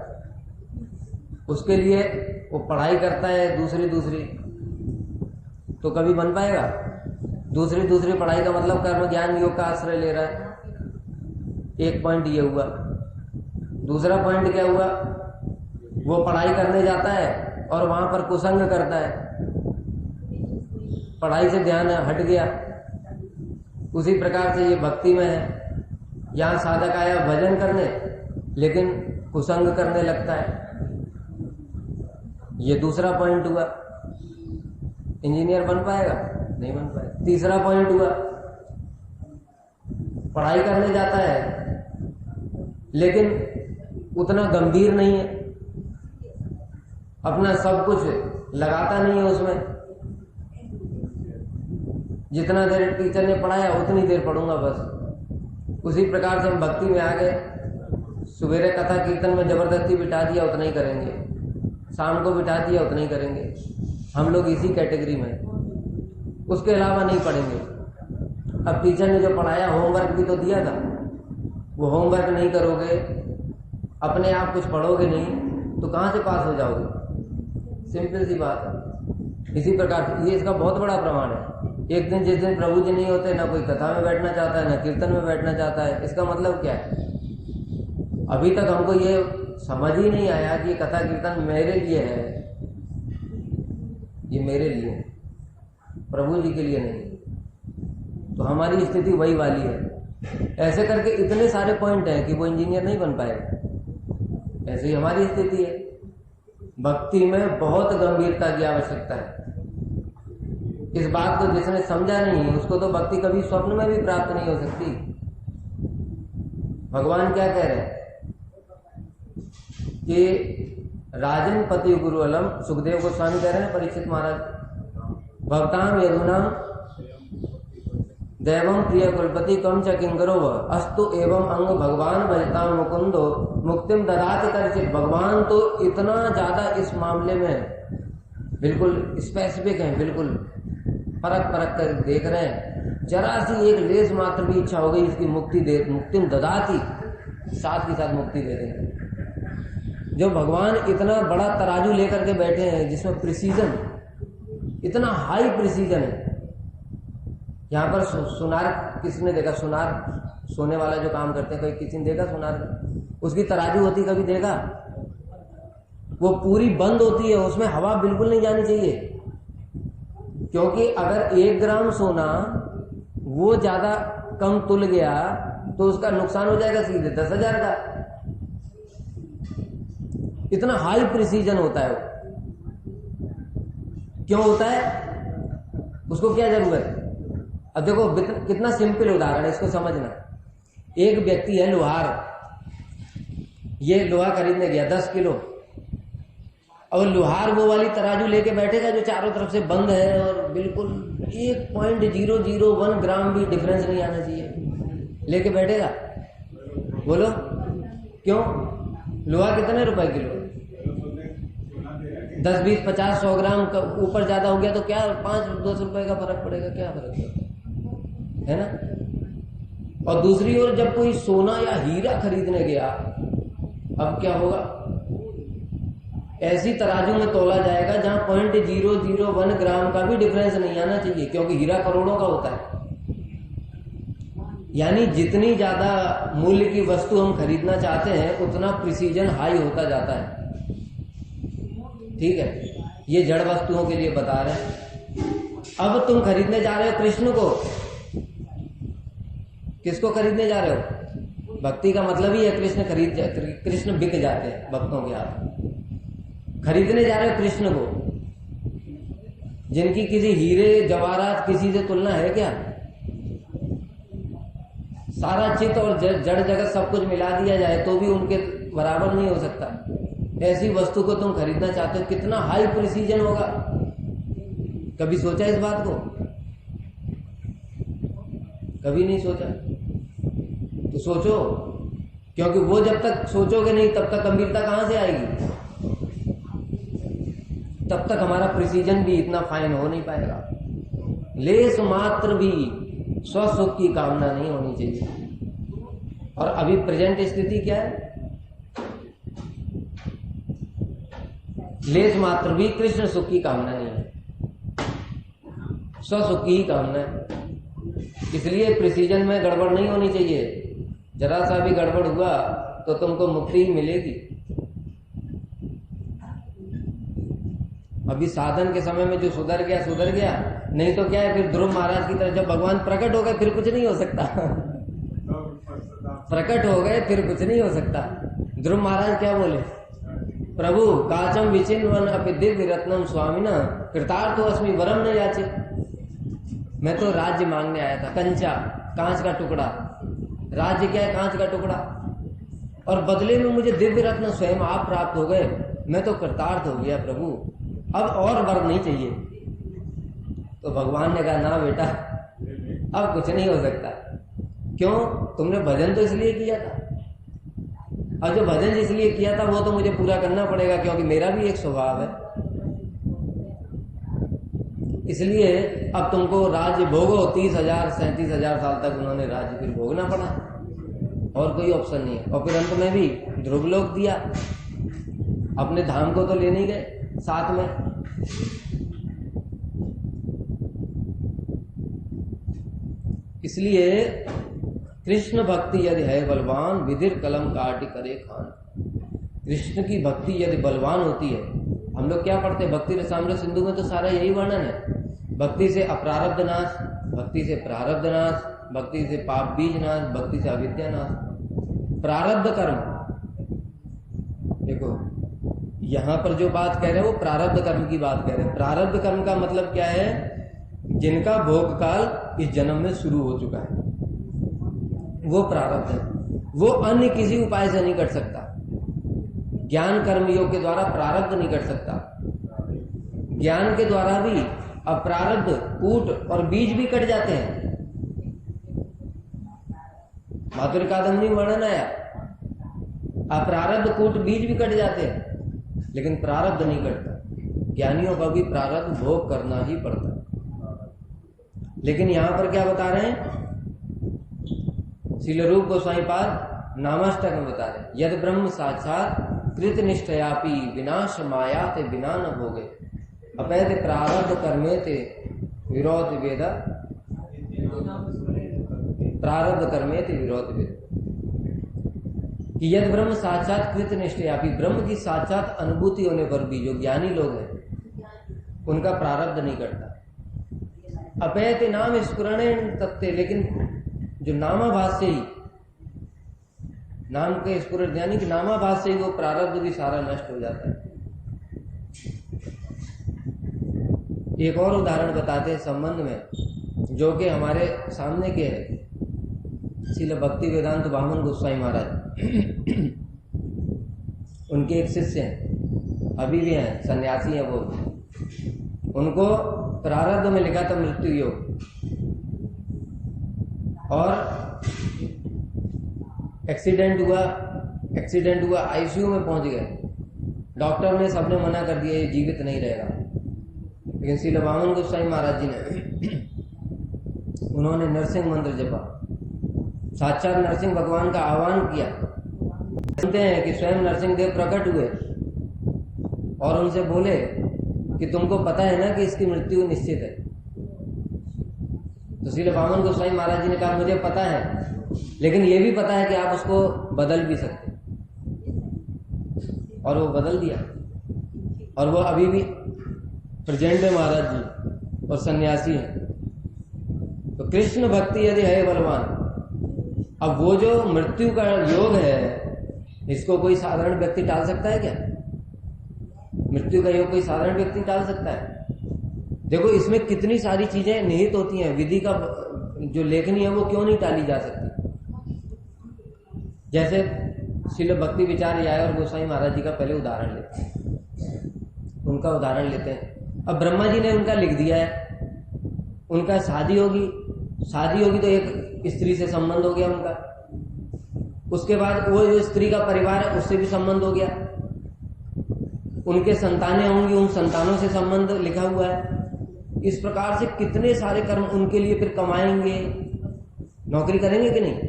S1: उसके लिए वो पढ़ाई करता है दूसरी तो कभी बन पाएगा? दूसरी पढ़ाई का मतलब कर्म ज्ञान योग का आश्रय ले रहा है। एक पॉइंट ये हुआ। दूसरा पॉइंट क्या हुआ? वो पढ़ाई करने जाता है और वहां पर कुसंग करता है, पढ़ाई से ध्यान हट गया। उसी प्रकार से ये भक्ति में है, यहाँ साधक आया भजन करने लेकिन कुसंग करने लगता है। ये दूसरा पॉइंट हुआ। इंजीनियर बन पाएगा? नहीं बन पाएगा। तीसरा पॉइंट हुआ, पढ़ाई करने जाता है लेकिन उतना गंभीर नहीं है, अपना सब कुछ लगाता नहीं है उसमें। जितना देर टीचर ने पढ़ाया उतनी देर पढ़ूंगा बस। उसी प्रकार से हम भक्ति में आ गए, सवेरे कथा कीर्तन में जबरदस्ती बिठा दिया उतना ही करेंगे, शाम को बिठा दिया उतना ही करेंगे। हम लोग इसी कैटेगरी में, उसके अलावा नहीं पढ़ेंगे। अब टीचर ने जो पढ़ाया, होमवर्क भी तो दिया था, वो होमवर्क नहीं करोगे, अपने आप कुछ पढ़ोगे नहीं तो कहाँ से पास हो जाओगे? सिंपल सी बात है। इसी प्रकार से ये इसका बहुत बड़ा प्रमाण है। एक दिन जिस दिन प्रभु जी नहीं होते, ना कोई कथा में बैठना चाहता है, ना कीर्तन में बैठना चाहता है। इसका मतलब क्या है? अभी तक हमको ये समझ ही नहीं आया कि कथा कीर्तन मेरे लिए है, ये मेरे लिए, प्रभु जी के लिए नहीं। तो हमारी स्थिति वही वाली है। ऐसे करके इतने सारे पॉइंट हैं कि वो इंजीनियर नहीं बन पाएगा। ऐसे ही हमारी स्थिति है। भक्ति में बहुत गंभीरता की आवश्यकता है। इस बात को जिसने समझा नहीं उसको तो भक्ति कभी स्वप्न में भी प्राप्त नहीं हो सकती। भगवान क्या कह रहे हैं कि राजन पति गुरु अलम, सुखदेव गोस्वामी कह रहे हैं परीक्षित महाराज, भक्ताम यदुनाम दैवम प्रिय कुलपति कम च किंकरो अस्तु एवं अंग भगवान भजताम मुकुंदो मुक्तिम ददाति कर्चित। भगवान तो इतना ज्यादा इस मामले में बिल्कुल स्पेसिफिक है, बिल्कुल परख कर देख रहे हैं। जरा सी एक लेस मात्र भी इच्छा हो गई इसकी मुक्तिम ददाति, साथ ही साथ मुक्ति दे देंगे। जो भगवान इतना बड़ा तराजू लेकर के बैठे हैं जिसमें प्रिसीजन, इतना हाई प्रिसीजन है। यहाँ पर सुनार किसने देखा? सुनार, सोने वाला जो काम करते हैं, कोई किसी ने देखा सुनार का? उसकी तराजू होती कभी देखा? वो पूरी बंद होती है, उसमें हवा बिल्कुल नहीं जानी चाहिए, क्योंकि अगर 1 ग्राम सोना वो ज्यादा कम तुल गया तो उसका नुकसान हो जाएगा सीधे 10,000 का। इतना हाई प्रिसीजन होता है वो। क्यों होता है? उसको क्या जरूरत है? अब देखो कितना सिंपल उदाहरण है, इसको समझना। एक व्यक्ति है लोहार, ये लोहा खरीदने गया 10 किलो, और लोहार वो वाली तराजू लेके बैठेगा जो चारों तरफ से बंद है और बिल्कुल 1.001 ग्राम भी डिफरेंस नहीं आना चाहिए, लेके बैठेगा? बोलो क्यों? लोहा कितने रुपए किलो? 10-20-50-100 ग्राम का ऊपर ज्यादा हो गया तो क्या 5-10 रुपए का फर्क पड़ेगा, क्या फर्क पड़ता है ना। और दूसरी ओर जब कोई सोना या हीरा खरीदने गया, अब क्या होगा, ऐसी तराजू में तोला जाएगा जहां 0.001 ग्राम का भी डिफरेंस नहीं आना चाहिए, क्योंकि हीरा करोड़ों का होता है। यानी जितनी ज्यादा मूल्य की वस्तु हम खरीदना चाहते हैं उतना प्रिसीजन हाई होता जाता है। ठीक है, ये जड़ वस्तुओं के लिए बता रहे हैं। अब तुम खरीदने जा रहे हो कृष्ण को, किसको खरीदने जा रहे हो? भक्ति का मतलब ही है कृष्ण बिक जाते हैं भक्तों के हाथ। खरीदने जा रहे हो कृष्ण को, जिनकी किसी हीरे जवाहरात किसी से तुलना है क्या? सारा चित्त और जड़ जगत सब कुछ मिला दिया जाए तो भी उनके बराबर नहीं हो सकता। ऐसी वस्तु को तुम खरीदना चाहते हो, कितना हाई प्रिसीजन होगा। कभी सोचा इस बात को? कभी नहीं सोचा। तो सोचो, क्योंकि वो जब तक सोचोगे नहीं तब तक गंभीरता कहां से आएगी, तब तक हमारा प्रिसीजन भी इतना फाइन हो नहीं पाएगा। लेस मात्र भी स्वसुख की कामना नहीं होनी चाहिए। और अभी प्रेजेंट स्थिति क्या है? लेस मात्र भी कृष्ण सुख की कामना नहीं है, स्वसुख की ही कामना है। इसलिए प्रिसीजन में गड़बड़ नहीं होनी चाहिए। जरा सा भी गड़बड़ हुआ तो तुमको मुक्ति ही मिलेगी। अभी साधन के समय में जो सुधर गया, नहीं तो क्या है, फिर ध्रुव महाराज की तरह जब भगवान प्रकट हो गए फिर कुछ नहीं हो सकता। प्रकट हो गए फिर कुछ नहीं हो सकता। ध्रुव महाराज क्या बोले? प्रभु काचम विचिन्वन अपि दिव्य रत्नम स्वामिना कृतार्थो अस्मि वरम न याचे। मैं तो राज्य मांगने आया था, कंचा, कांच का टुकड़ा। राज्य क्या है? कांच का टुकड़ा। और बदले में मुझे दिव्य रत्न स्वयं आप प्राप्त हो गए, मैं तो कृतार्थ हो गया प्रभु, अब और वर नहीं चाहिए। तो भगवान ने कहा ना बेटा, अब कुछ नहीं हो सकता। क्यों? तुमने भजन तो इसलिए किया था, और जो भजन इसलिए किया था वो तो मुझे पूरा करना पड़ेगा, क्योंकि मेरा भी एक स्वभाव है। इसलिए अब तुमको राज्य भोगो। 30,000-37,000 साल तक उन्होंने राज्य फिर भोगना पड़ा, और कोई ऑप्शन नहीं है। और फिर अंत में भी ध्रुवलोक दिया, अपने धाम को तो ले नहीं गए साथ में। इसलिए कृष्ण भक्ति यदि है बलवान, विधिर कलम काटी करे खान। कृष्ण की भक्ति यदि बलवान होती है, हम लोग क्या पढ़ते हैं भक्ति रसामृत सिंधु में, तो सारा यही वर्णन है। भक्ति से अप्रारब्ध नाश, भक्ति से प्रारब्ध नाश, भक्ति से पाप बीज नाश, भक्ति से अविद्या नाश। प्रारब्ध कर्म, देखो यहां पर जो बात कह रहे हैं वो प्रारब्ध कर्म की बात कह रहे हैं। प्रारब्ध कर्म का मतलब क्या है? जिनका भोग काल इस जन्म में शुरू हो चुका है, वो प्रारब्ध है। वो अन्य किसी उपाय से नहीं कट सकता। ज्ञान कर्म योग के द्वारा प्रारब्ध नहीं कट सकता। ज्ञान के द्वारा भी अप्रारब्ध कूट और बीज भी कट जाते हैं। माधुर्य कादम्बरी में वर्णन आया, अप्रारब्ध कूट बीज भी कट जाते हैं, लेकिन प्रारब्ध नहीं कटता। ज्ञानियों का भी प्रारब्ध भोग करना ही पड़ता है। लेकिन यहां पर क्या बता रहे हैं? श्रील रूप गोस्वामी पाद नामाष्टक में बता रहे हैं, यद ब्रह्म साक्षात कृत निष्ठयापि विनाश माया ते बिना न भोगे अपैते प्रारब्ध कर्मे ते विरोध वेद। प्रारब्ध कर्मे ते विरोध वेद कि यद ब्रह्म साक्षात कृत निष्ठयापि, ब्रह्म की साक्षात अनुभूति होने पर भी जो ज्ञानी लोग हैं उनका प्रारब्ध नहीं करता। अपैते नाम स्फुरणेन तत्ते, लेकिन जो नामाभास से ही, नाम के स्फुरण यानी कि नामाभास से ही वो प्रारब्ध भी सारा नष्ट हो जाता है। एक और उदाहरण बताते हैं संबंध में, जो कि हमारे सामने के है। श्रील भक्ति वेदांत वामन गोस्वामी महाराज, उनके एक शिष्य हैं, अभी भी हैं, सन्यासी हैं वो। उनको प्रारब्ध में लिखा था मृत्यु योग, और एक्सीडेंट हुआ, आईसीयू में पहुंच गए। डॉक्टर ने, सबने मना कर दिया ये जीवित नहीं रहेगा। लेकिन श्रील वामन गोस्वामी महाराज जी ने उन्होंने नरसिंह मंत्र जपा, साक्षात नरसिंह भगवान का आह्वान किया। कहते हैं कि स्वयं नरसिंह देव प्रकट हुए और उनसे बोले कि तुमको पता है ना कि इसकी मृत्यु निश्चित है। तो श्रील वामन गोस्वामी महाराज जी ने कहा मुझे पता है, लेकिन ये भी पता है कि आप उसको बदल भी सकते। और वो बदल दिया, और वो अभी भी प्रेजेंट है महाराज जी, और सन्यासी है। तो कृष्ण भक्ति यदि है बलवान, अब वो जो मृत्यु का योग है, इसको कोई साधारण व्यक्ति टाल सकता है क्या? मृत्यु का योग कोई साधारण व्यक्ति टाल सकता है? देखो इसमें कितनी सारी चीजें निहित होती हैं। विधि का जो लेखनी है वो क्यों नहीं टाली जा सकती? जैसे श्रील भक्ति विचार राय और गोस्वामी महाराज जी का पहले उदाहरण लेते हैं, उनका उदाहरण लेते हैं। अब ब्रह्मा जी ने उनका लिख दिया है, उनका शादी होगी तो एक स्त्री से संबंध हो गया उनका, उसके बाद वो जो स्त्री का परिवार है उससे भी संबंध हो गया, उनके संतानें होंगी, उन संतानों से संबंध लिखा हुआ है। इस प्रकार से कितने सारे कर्म उनके लिए फिर कमाएंगे, नौकरी करेंगे कि नहीं,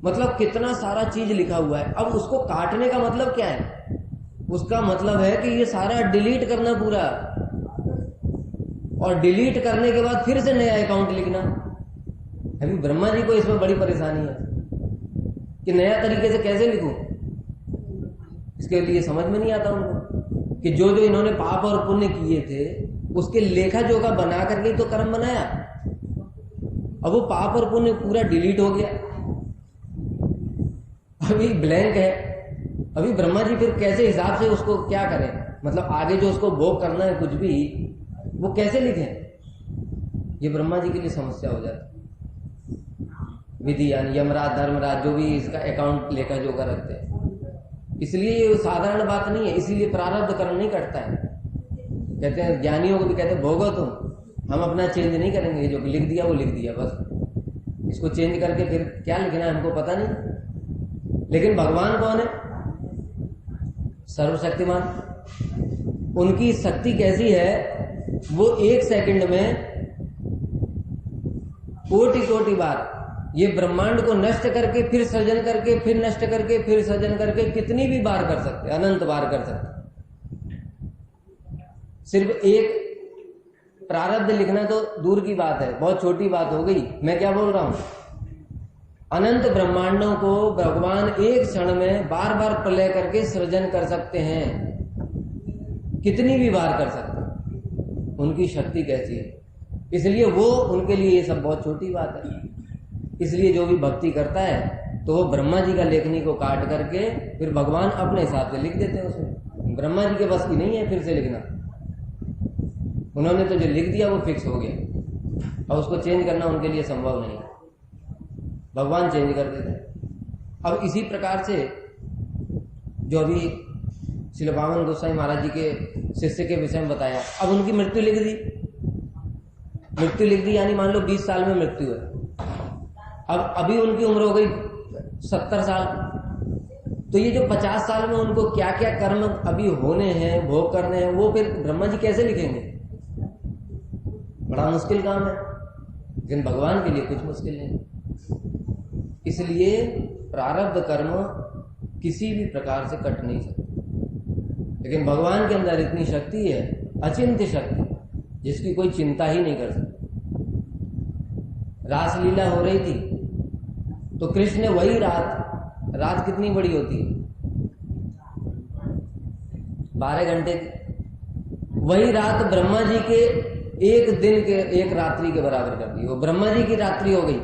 S1: मतलब कितना सारा चीज लिखा हुआ है। अब उसको काटने का मतलब क्या है? उसका मतलब है कि ये सारा डिलीट करना पूरा, और डिलीट करने के बाद फिर से नया अकाउंट लिखना। अभी ब्रह्मा जी को इसमें बड़ी परेशानी है कि नया तरीके से कैसे लिखूं। इसके लिए समझ में नहीं आता उनको कि जो जो इन्होंने पाप और पुण्य किए थे उसके लेखा जोखा बना करके तो कर्म बनाया। अब वो पाप और पुण्य पूरा डिलीट हो गया, अभी ब्लैंक है। अभी ब्रह्मा जी फिर कैसे हिसाब से उसको क्या करें, मतलब आगे जो उसको भोग करना है कुछ भी, वो कैसे लिखें? ये ब्रह्मा जी के लिए समस्या हो जाती। विधि यानी यमराज धर्मराज जो भी इसका अकाउंट लेखा जोखा रखते हैं, इसलिए ये साधारण बात नहीं है। इसीलिए प्रारब्ध कर्म नहीं कटता है। कहते हैं ज्ञानियों को भी कहते हैं भोगो तुम, हम अपना चेंज नहीं करेंगे, जो लिख दिया वो लिख दिया बस, इसको चेंज करके फिर क्या लिखना है हमको पता नहीं। लेकिन भगवान कौन है? सर्वशक्तिमान। उनकी शक्ति कैसी है? वो एक सेकंड में कोटि कोटि बार ये ब्रह्मांड को नष्ट करके फिर सृजन करके फिर नष्ट करके फिर सृजन करके कितनी भी बार कर सकते, अनंत बार कर सकते। सिर्फ एक प्रारब्ध लिखना तो दूर की बात है, बहुत छोटी बात हो गई। मैं क्या बोल रहा हूं? अनंत ब्रह्मांडों को भगवान एक क्षण में बार बार प्रलय करके सृजन कर सकते हैं, कितनी भी बार कर सकते हैं। उनकी शक्ति कैसी है, इसलिए वो उनके लिए ये सब बहुत छोटी बात है। इसलिए जो भी भक्ति करता है तो वो ब्रह्मा जी का लेखनी को काट करके फिर भगवान अपने हिसाब से लिख देते हैं उसमें। ब्रह्मा जी के बस की नहीं है फिर से लिखना, उन्होंने तो जो लिख दिया वो फिक्स हो गया, और उसको चेंज करना उनके लिए संभव नहीं है, भगवान चेंज कर देते हैं। अब इसी प्रकार से जो अभी श्रील वामन गोस्वामी महाराज जी के शिष्य के विषय में बताया, अब उनकी मृत्यु लिख दी। मृत्यु लिख दी यानी मान लो 20 साल में मृत्यु है। अब अभी उनकी उम्र हो गई 70 साल, तो ये जो 50 साल में उनको क्या क्या कर्म अभी होने हैं, भोग करने हैं, वो फिर ब्रह्मा जी कैसे लिखेंगे? बड़ा मुश्किल काम है, लेकिन भगवान के लिए कुछ मुश्किल नहीं। इसलिए प्रारब्ध कर्म किसी भी प्रकार से कट नहीं सकते, लेकिन भगवान के अंदर इतनी शक्ति है, अचिंत्य शक्ति, जिसकी कोई चिंता ही नहीं कर सकता। रासलीला हो रही थी तो कृष्ण वही रात कितनी बड़ी होती है, 12 घंटे की, वही रात ब्रह्मा जी के एक दिन के एक रात्रि के बराबर कर दी। वो ब्रह्मा जी की रात्रि हो गई।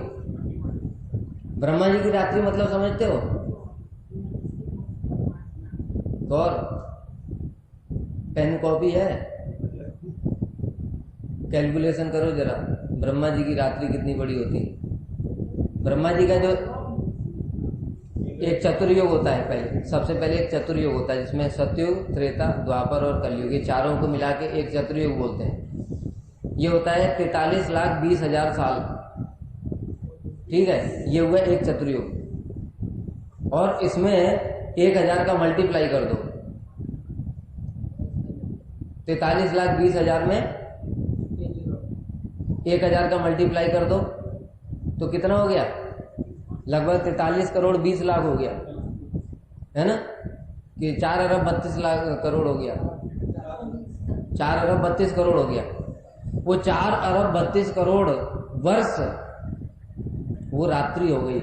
S1: ब्रह्मा जी की रात्रि मतलब समझते हो? और पेन कॉपी है, कैलकुलेशन करो जरा, ब्रह्मा जी की रात्रि कितनी बड़ी होती है। ब्रह्मा जी का जो एक चतुर्युग होता है, पहले सबसे पहले एक चतुर्युग होता है जिसमें सतयुग, त्रेता, द्वापर और कलयुग, ये चारों को मिला के एक चतुर्युग बोलते हैं। ये होता है 43,20,000 साल, ठीक है, ये हुआ एक चतुर्युग। और इसमें 1000 का मल्टीप्लाई कर दो 43,20,000 में 1,000 का मल्टीप्लाई कर दो तो कितना हो गया? लगभग 43 करोड़ 20 लाख हो गया, है ना? कि 4 अरब 32 लाख करोड़ हो गया, 4 अरब 32 करोड़ हो गया। वो 4 अरब 32 करोड़ वर्ष वो रात्रि हो गई।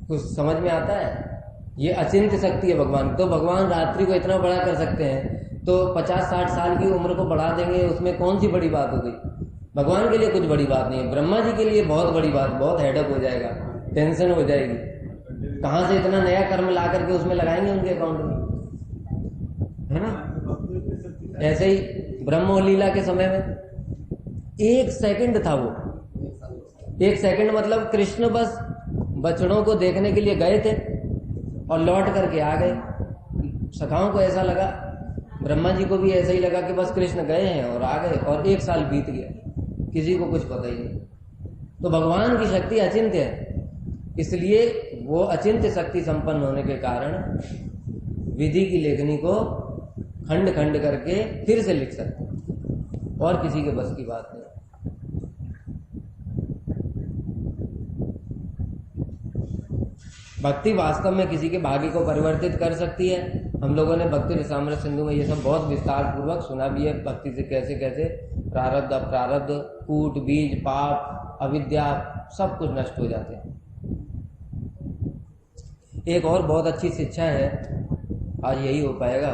S1: कुछ समझ में आता है? ये अचिंत्य शक्ति है भगवान। तो भगवान रात्रि को इतना बड़ा कर सकते हैं तो 50-60 साल की उम्र को बढ़ा देंगे, उसमें कौन सी बड़ी बात हो गई? भगवान के लिए कुछ बड़ी बात नहीं है, ब्रह्मा जी के लिए बहुत बड़ी बात, बहुत हेडअप हो जाएगा, टेंशन हो जाएगी। कहाँ से इतना नया कर्म ला करके उसमें लगाएंगे उनके अकाउंट में, है ना? ऐसे ही ब्रह्म लीला के समय में 1 सेकंड था, वो 1 सेकंड मतलब कृष्ण बस बछड़ों को देखने के लिए गए थे और लौट करके आ गए। सखाओं को ऐसा लगा, ब्रह्मा जी को भी ऐसा ही लगा कि बस कृष्ण गए हैं और आ गए, और 1 साल बीत गया, किसी को कुछ पता ही नहीं। तो भगवान की शक्ति अचिंत्य है, इसलिए वो अचिंत्य शक्ति संपन्न होने के कारण विधि की लेखनी को खंड खंड करके फिर से लिख सकते हैं, और किसी के बस की बात नहीं। भक्ति वास्तव में किसी के भाग्य को परिवर्तित कर सकती है। हम लोगों ने भक्ति रसामृत सिंधु में ये सब बहुत विस्तार पूर्वक सुना भी है, भक्ति से कैसे कैसे प्रारब्ध अप्रारब्ध, कूट बीज पाप अविद्या सब कुछ नष्ट हो जाते हैं। एक और बहुत अच्छी शिक्षा है, आज यही हो पाएगा।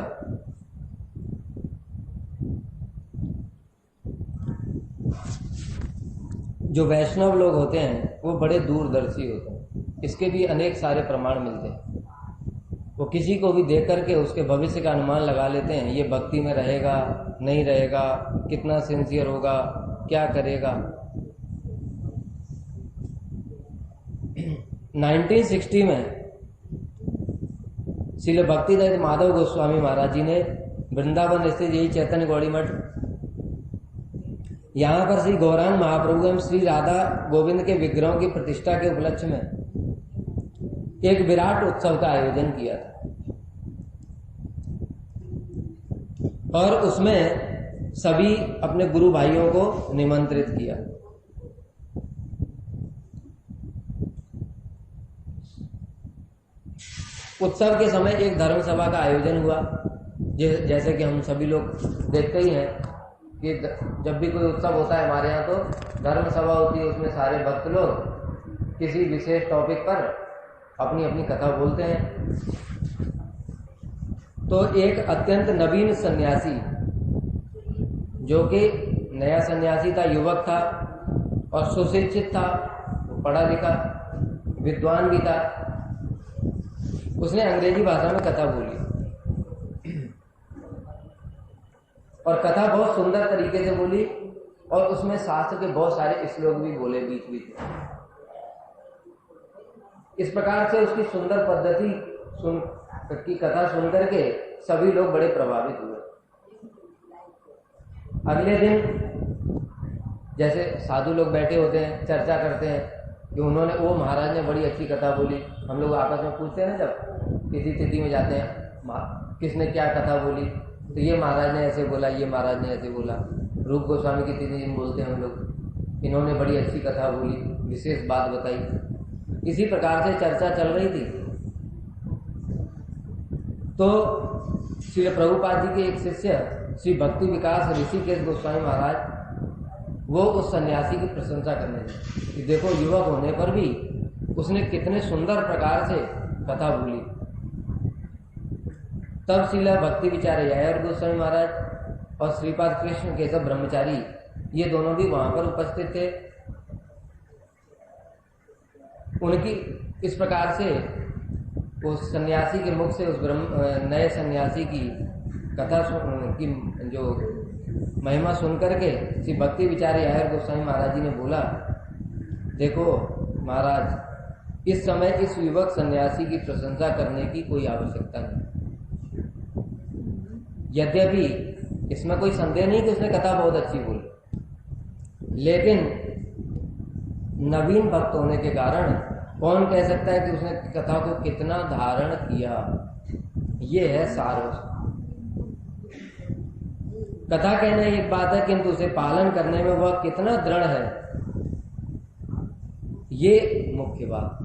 S1: जो वैष्णव लोग होते हैं वो बड़े दूरदर्शी होते हैं, इसके भी अनेक सारे प्रमाण मिलते हैं। वो किसी को भी देख करके उसके भविष्य का अनुमान लगा लेते हैं, ये भक्ति में रहेगा नहीं रहेगा, कितना सिंसियर होगा, क्या करेगा। 1960 में श्रील भक्तिदत्त माधव गोस्वामी महाराज जी ने वृंदावन स्थित यही चैतन्य गौड़ी मठ, यहाँ पर श्री गौरांग महाप्रभु एवं श्री राधा गोविंद के विग्रहों की प्रतिष्ठा के उपलक्ष्य में एक विराट उत्सव का आयोजन किया था, और उसमें सभी अपने गुरु भाइयों को निमंत्रित किया। उत्सव के समय एक धर्म सभा का आयोजन हुआ। जैसे कि हम सभी लोग देखते ही हैं कि जब भी कोई उत्सव होता है हमारे यहाँ तो धर्म सभा होती है, उसमें सारे भक्त लोग किसी विशेष टॉपिक पर अपनी अपनी कथा बोलते हैं। तो एक अत्यंत नवीन सन्यासी, जो कि नया सन्यासी था, युवक था और सुशिक्षित था, पढ़ा लिखा विद्वान भी था, उसने अंग्रेजी भाषा में कथा बोली और कथा बहुत सुंदर तरीके से बोली, और उसमें शास्त्र के बहुत सारे श्लोक भी बोले बीच बीच में। इस प्रकार से उसकी सुंदर पद्धति की कथा सुन करके सभी लोग बड़े प्रभावित हुए। अगले दिन जैसे साधु लोग बैठे होते हैं, चर्चा करते हैं कि उन्होंने, वो महाराज ने बड़ी अच्छी कथा बोली। हम लोग आपस में पूछते हैं ना, जब किसी तिथि में जाते हैं किसने क्या कथा बोली, तो ये महाराज ने ऐसे बोला, ये महाराज ने ऐसे बोला। रूप गोस्वामी की तिथि में बोलते हैं हम लोग, इन्होंने बड़ी अच्छी कथा बोली, विशेष बात बताई। इसी प्रकार से चर्चा चल रही थी। तो श्री प्रभुपाद जी के एक शिष्य श्री भक्ति विकास ऋषिकेश गोस्वामी महाराज, वो उस सन्यासी की प्रशंसा करने लगे कि देखो युवक होने पर भी उसने कितने सुंदर प्रकार से कथा बोली। तब श्रील भक्ति विचार्य यायर गोस्वामी महाराज और श्रीपाद कृष्ण केशव ब्रह्मचारी, ये दोनों भी वहां पर उपस्थित थे। उनकी इस प्रकार से उस सन्यासी के मुख से उस नए सन्यासी की कथा की जो महिमा सुन करके श्री भक्ति विचार्य यायर गोस्वामी महाराज जी ने बोला, देखो महाराज, इस समय इस युवक सन्यासी की प्रशंसा करने की कोई आवश्यकता नहीं। यद्यपि इसमें कोई संदेह नहीं कि उसने कथा बहुत अच्छी बोली, लेकिन नवीन भक्त होने के कारण कौन कह सकता है कि उसने कथा को कितना धारण किया? ये है सार उसका। कथा कहना एक बात है, किंतु उसे पालन करने में वह कितना दृढ़ है, ये मुख्य बात।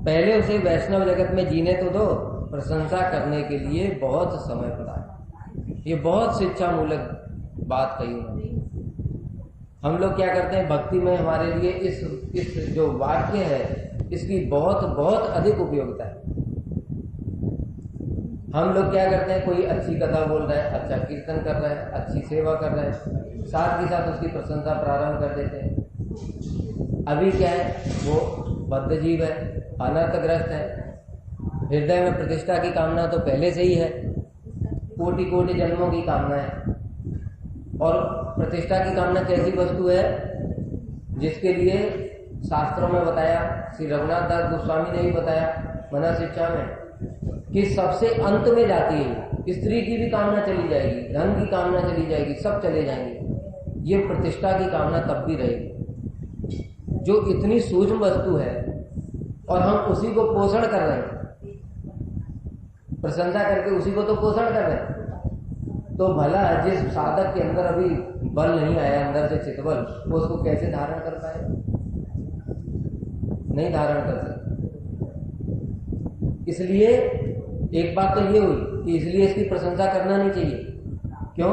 S1: पहले उसे वैष्णव जगत में जीने तो दो, प्रशंसा करने के लिए बहुत समय पड़ा है। ये बहुत शिक्षा मूलक बात कही उन्होंने। हम लोग क्या करते हैं, भक्ति में हमारे लिए इस जो वाक्य है इसकी बहुत बहुत अधिक उपयोगिता है। हम लोग क्या करते हैं, कोई अच्छी कथा बोल रहा है, अच्छा कीर्तन कर रहा है, अच्छी सेवा कर रहा है, साथ के साथ उसकी प्रशंसा प्रारंभ कर देते हैं। अभी क्या है, वो बद्ध जीव है, अनर्थग्रस्त है, हृदय में प्रतिष्ठा की कामना तो पहले से ही है, कोटि कोटि जन्मों की कामना है। और प्रतिष्ठा की कामना कैसी वस्तु है, जिसके लिए शास्त्रों में बताया, श्री रघुनाथ दास गोस्वामी ने भी बताया मना शिक्षा में, कि सबसे अंत में जाती है। स्त्री की भी कामना चली जाएगी, धन की कामना चली जाएगी, सब चले जाएंगे, ये प्रतिष्ठा की कामना तब भी रहेगी। जो इतनी सूक्ष्म वस्तु है और हम उसी को पोषण कर रहे हैं, प्रशंसा करके उसी को तो पोषण कर रहे हैं। तो भला जिस साधक के अंदर अभी बल नहीं आया, अंदर से चितबल, वो उसको कैसे धारण कर पाए? नहीं धारण कर सकते। इसलिए एक बात तो ये हुई कि इसलिए इसकी प्रशंसा करना नहीं चाहिए। क्यों?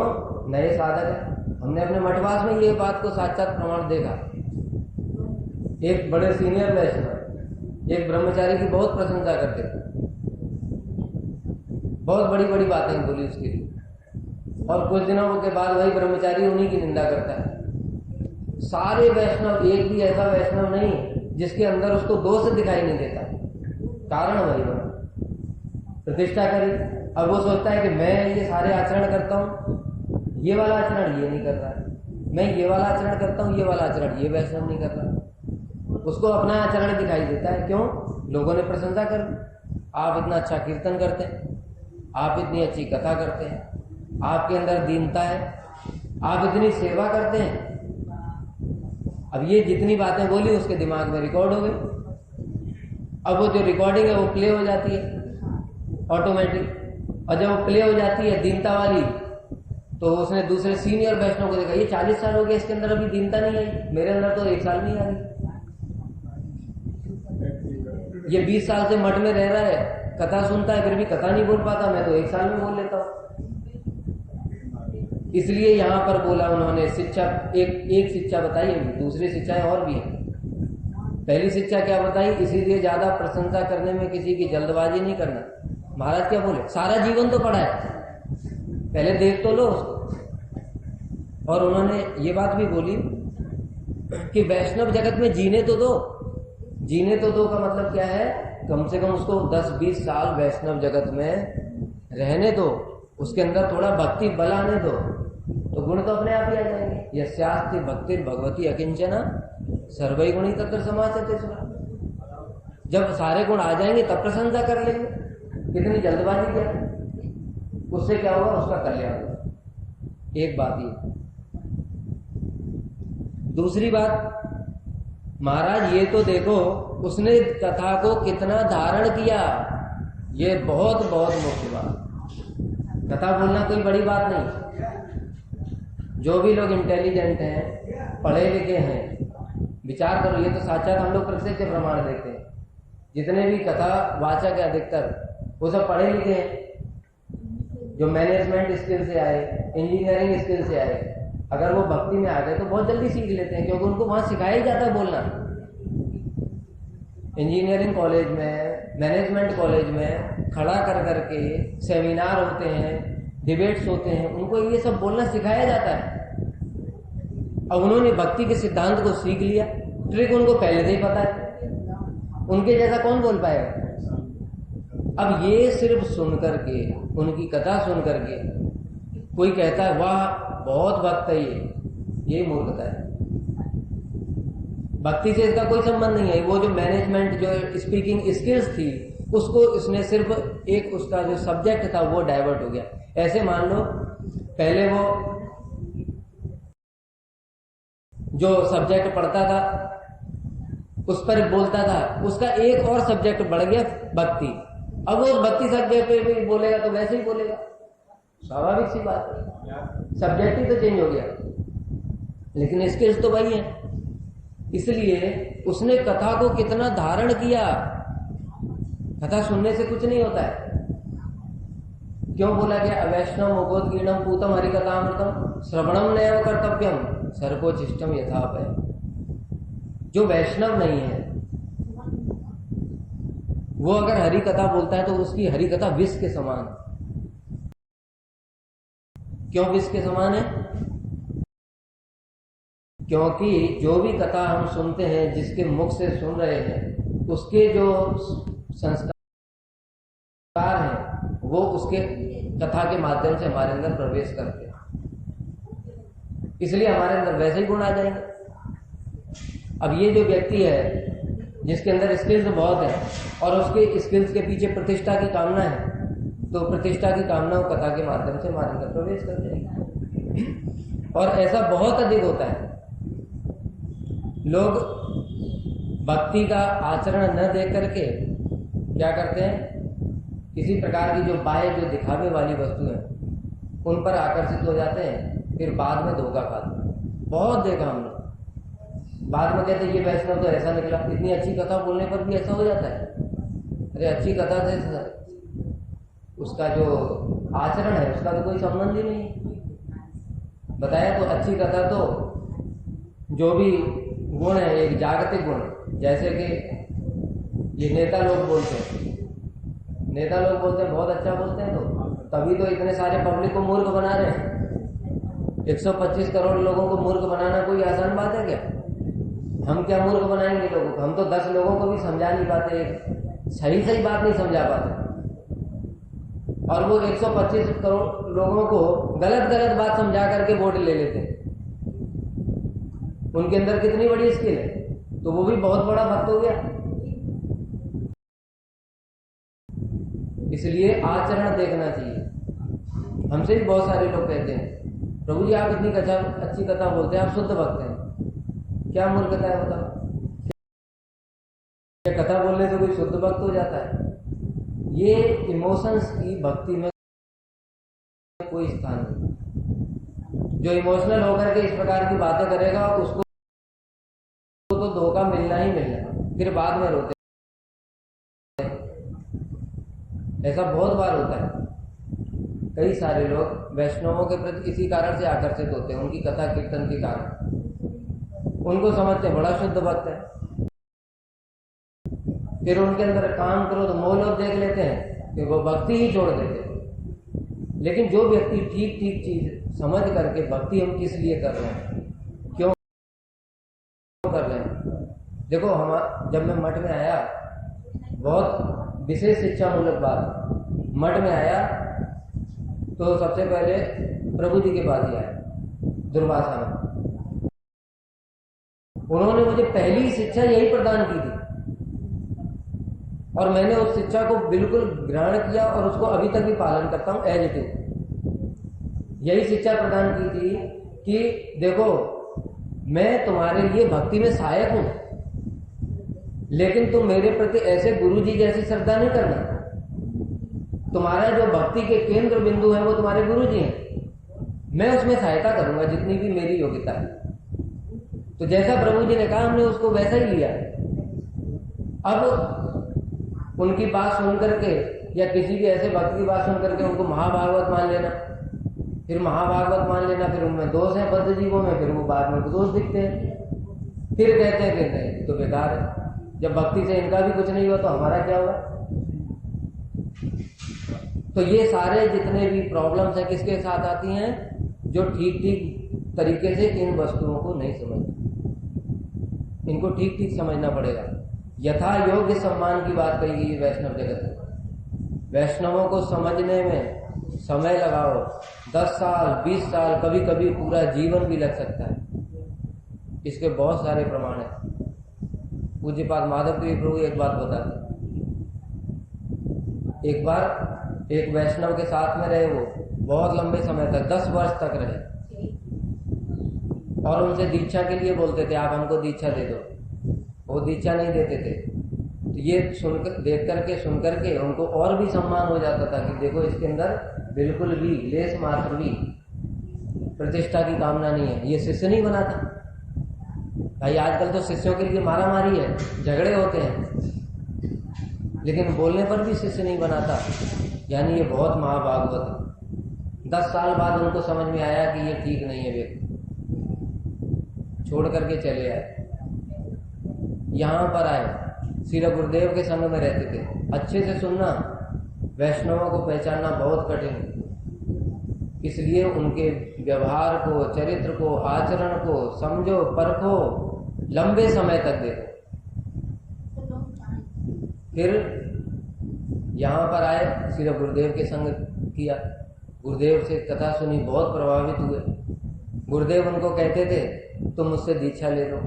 S1: नए साधक है। हमने अपने मठवास में ये बात को साक्षात प्रमाण देखा। एक बड़े सीनियर वैष्णव एक ब्रह्मचारी की बहुत प्रशंसा करते थे, बहुत बड़ी बड़ी बातें बोली उसके लिए, और कुछ दिनों के बाद वही ब्रह्मचारी उन्हीं की निंदा करता है। सारे वैष्णव, एक भी ऐसा वैष्णव नहीं जिसके अंदर उसको दोष दिखाई नहीं देता। कारण वही बना, प्रतिष्ठा करी। अब वो सोचता है कि मैं ये सारे आचरण करता हूँ, ये वाला आचरण ये नहीं कर रहा है, मैं ये वाला आचरण करता हूँ, ये वाला आचरण ये वैष्णव नहीं कर रहा। उसको अपना आचरण दिखाई देता है। क्यों? लोगों ने प्रशंसा कर, आप इतना अच्छा कीर्तन करते हैं, आप इतनी अच्छी कथा करते हैं, आपके अंदर दीनता है, आप इतनी सेवा करते हैं। अब ये जितनी बातें बोली उसके दिमाग में रिकॉर्ड हो गई। अब वो जो रिकॉर्डिंग है वो प्ले हो जाती है ऑटोमेटिक, और जब वो प्ले हो जाती है दीनता वाली, तो उसने दूसरे सीनियर वैष्णव को देखा, ये 40 साल हो गए, इसके अंदर अभी दीनता नहीं आई, मेरे अंदर तो 1 साल नहीं आ रही। ये 20 साल से मठ में रह रहा है, कथा सुनता है, फिर भी कथा नहीं बोल पाता, मैं तो 1 साल में बोल लेता हूँ। इसलिए यहां पर बोला उन्होंने शिक्षा, एक शिक्षा बताई, दूसरी शिक्षाएं और भी हैं। पहली शिक्षा क्या बताई? इसीलिए ज्यादा प्रशंसा करने में किसी की जल्दबाजी नहीं करना। महाराज क्या बोले? सारा जीवन तो पड़ा है, पहले देख तो लो उसको। और उन्होंने ये बात भी बोली कि वैष्णव जगत में जीने तो दो। जीने तो दो का मतलब क्या है? कम से कम उसको 10-20 साल वैष्णव जगत में रहने दो, उसके अंदर थोड़ा भक्ति बल आने दो, तो गुण तो अपने आप ही आ जाएंगे। यस्यास्ति भक्ति भगवती अकिंचना सर्वै गुणी तत्र समाचते सुरा। जब सारे गुण आ जाएंगे तब प्रशंसा कर लेंगे। कितनी जल्दबाजी क्या है? उससे क्या होगा? उसका कल्याण होगा। एक बात ये। दूसरी बात, महाराज ये तो देखो उसने कथा को कितना धारण किया, ये बहुत बहुत मुख्य बात। कथा बोलना कोई बड़ी बात नहीं। जो भी लोग इंटेलिजेंट हैं, पढ़े लिखे हैं, विचार करो, ये तो साक्षात हम लोग प्रत्यक्ष प्रमाण देखते हैं। जितने भी कथा वाचक है अधिकतर वो सब पढ़े लिखे हैं, जो मैनेजमेंट स्किल से आए, इंजीनियरिंग स्किल से आए। अगर वो भक्ति में आ गए तो बहुत जल्दी सीख लेते हैं, क्योंकि उनको वहां सिखाया ही जाता है बोलना। इंजीनियरिंग कॉलेज में, मैनेजमेंट कॉलेज में खड़ा कर करके सेमिनार होते हैं, डिबेट्स होते हैं, उनको ये सब बोलना सिखाया जाता है। अब उन्होंने भक्ति के सिद्धांत को सीख लिया, ट्रिक उनको पहले से ही पता है, उनके जैसा कौन बोल पाएगा? अब ये सिर्फ सुन करके, उनकी कथा सुन करके कोई कहता है वाह बहुत भक्त है, ये मूर्खता है। भक्ति से इसका कोई संबंध नहीं है। वो जो मैनेजमेंट, जो स्पीकिंग स्किल्स थी, उसको इसने सिर्फ एक, उसका जो सब्जेक्ट था वो डाइवर्ट हो गया। ऐसे मान लो पहले वो जो सब्जेक्ट पढ़ता था उस पर बोलता था, उसका एक और सब्जेक्ट बढ़ गया भक्ति। अब वो भक्ति सब्जेक्ट पे भी बोलेगा तो वैसे ही बोलेगा, स्वाभाविक सी बात है, सब्जेक्ट ही तो चेंज हो गया, लेकिन स्किल्स तो वही है। इसलिए उसने कथा को कितना धारण किया। कथा सुनने से कुछ नहीं होता है। क्यों बोला गया अवैष्णव मुखोदगीर्णम पूतम हरिकथामृतम श्रवणम नैव कर्तव्यम सर्वोचिष्टम यथापय। जो वैष्णव नहीं है वो अगर हरि कथा बोलता है तो उसकी हरि कथा विष के समान। क्यों विष के समान है? क्योंकि जो भी कथा हम सुनते हैं, जिसके मुख से सुन रहे हैं, उसके जो संस्कार हैं वो उसके कथा के माध्यम से हमारे अंदर प्रवेश करते हैं, इसलिए हमारे अंदर वैसे ही गुण आ जाएंगे। अब ये जो व्यक्ति है जिसके अंदर स्किल्स बहुत है और उसके स्किल्स के पीछे प्रतिष्ठा की कामना है, तो प्रतिष्ठा की कामना वो कथा के माध्यम से हमारे अंदर प्रवेश कर जाएगी। और ऐसा बहुत अधिक होता है। लोग भक्ति का आचरण न देख करके क्या करते हैं, किसी प्रकार की जो बाह्य जो दिखावे वाली वस्तु है उन पर आकर्षित हो जाते हैं, फिर बाद में धोखा खाते हैं। बहुत देखा हमने, बाद में कहते ये वैष्णव तो ऐसा निकला, इतनी अच्छी कथा बोलने पर भी ऐसा हो जाता है। अरे अच्छी कथा से उसका जो आचरण है उसका तो कोई संबंध ही नहीं। बताया तो अच्छी कथा तो जो भी गुण है, एक जागतिक गुण, जैसे कि ये नेता लोग बोलते हैं, नेता लोग बोलते हैं बहुत अच्छा बोलते हैं, तो तभी तो इतने सारे पब्लिक को मूर्ख बना रहे हैं। 125 करोड़ लोगों को मूर्ख बनाना कोई आसान बात है क्या? हम क्या मूर्ख बनाएंगे लोगों को? हम तो 10 लोगों को भी समझा नहीं पाते, सही सही बात नहीं समझा पाते, और वो 125 करोड़ लोगों को गलत गलत बात समझा करके वोट ले लेते हैं। उनके अंदर कितनी बड़ी स्किल है, तो वो भी बहुत बड़ा भक्त हो गया। इसलिए आचरण देखना चाहिए। हमसे भी बहुत सारे लोग कहते हैं प्रभु जी आप इतनी अच्छी कथा बोलते हैं, आप शुद्ध भक्त हैं, क्या मूर्खता है बताओ? क्या कथा बोलने से कोई शुद्ध भक्त हो जाता है? ये इमोशंस की भक्ति में कोई स्थान नहीं। जो इमोशनल होकर के इस प्रकार की बातें करेगा उसको तो धोखा मिलना ही मिलना, फिर बाद में रोते। ऐसा बहुत बार होता है। कई सारे लोग वैष्णवों के प्रति इसी कारण से आकर्षित होते हैं, उनकी कथा कीर्तन के कारण। उनको समझते हैं बड़ा शुद्ध भक्त है, फिर उनके अंदर काम क्रोध मोह लोभ देख लेते हैं, फिर वो भक्ति ही छोड़ देते हैं। लेकिन जो व्यक्ति ठीक ठीक चीज समझ करके भक्ति हम किस लिए कर रहे हैं, क्यों कर रहे हैं? देखो हम जब मैं मठ में आया, बहुत विशेष शिक्षा मूलक बात, मठ में आया तो सबसे पहले प्रभु जी के पास ही आया, दुर्वासा में। उन्होंने मुझे पहली शिक्षा यही प्रदान की थी और मैंने उस शिक्षा को बिल्कुल ग्रहण किया और उसको अभी तक भी पालन करता हूं एज इट इज। यही शिक्षा प्रदान की थी कि देखो मैं तुम्हारे लिए भक्ति में सहायक हूं, लेकिन तुम मेरे प्रति ऐसे गुरु जी जैसी श्रद्धा नहीं करना। तुम्हारा जो भक्ति के केंद्र बिंदु है वो तुम्हारे गुरु जी हैं, मैं उसमें सहायता करूंगा जितनी भी मेरी योग्यता है। तो जैसा प्रभु जी ने कहा हमने उसको वैसा ही लिया। अब उनकी बात सुन करके या किसी भी ऐसे भक्त की बात सुन करके उनको महाभागवत मान लेना, फिर महाभागवत मान लेना, फिर उनमें दोष है बद्ध जीवों में, फिर वो बाद में दोष दिखते हैं, फिर कहते हैं कि नहीं तो बेकार है। जब भक्ति से इनका भी कुछ नहीं हुआ तो हमारा क्या हुआ? तो ये सारे जितने भी प्रॉब्लम्स हैं किसके साथ आती हैं? जो ठीक ठीक तरीके से इन वस्तुओं को नहीं समझते। इनको ठीक ठीक समझना पड़ेगा। यथा योग्य सम्मान की बात कही गई वैष्णव जगत में। वैष्णवों को समझने में समय लगाओ, 10 साल 20 साल कभी कभी पूरा जीवन भी लग सकता है। इसके बहुत सारे प्रमाण हैं। पूज्यपाद माधव गिरी प्रभु एक बात बताते, एक बार एक वैष्णव के साथ में रहे, वो बहुत लंबे समय तक 10 वर्ष तक रहे और उनसे दीक्षा के लिए बोलते थे आप हमको दीक्षा दे दो। वो दीक्षा नहीं देते थे। तो ये सुनकर देख करके सुन करके उनको और भी सम्मान हो जाता था कि देखो इसके अंदर बिल्कुल भी लेस मात्र भी प्रतिष्ठा की कामना नहीं है, ये शिष्य नहीं बना था। भाई आजकल तो शिष्यों के लिए मारा मारी है, झगड़े होते हैं, लेकिन बोलने पर भी शिष्य नहीं बनाता। यानी ये बहुत महाभागवत है। 10 साल बाद उनको समझ में आया कि ये ठीक नहीं है, व्यक्ति छोड़ करके चले आए। यहाँ पर आए, श्री गुरुदेव के संग में रहते थे। अच्छे से सुनना, वैष्णवों को पहचानना बहुत कठिन है, इसलिए उनके व्यवहार को, चरित्र को, आचरण को समझो, परखो, लंबे समय तक देखो। फिर यहाँ पर आए, श्री गुरुदेव के संग किया, गुरुदेव से कथा सुनी, बहुत प्रभावित हुए। गुरुदेव उनको कहते थे तुम मुझसे दीक्षा ले लो।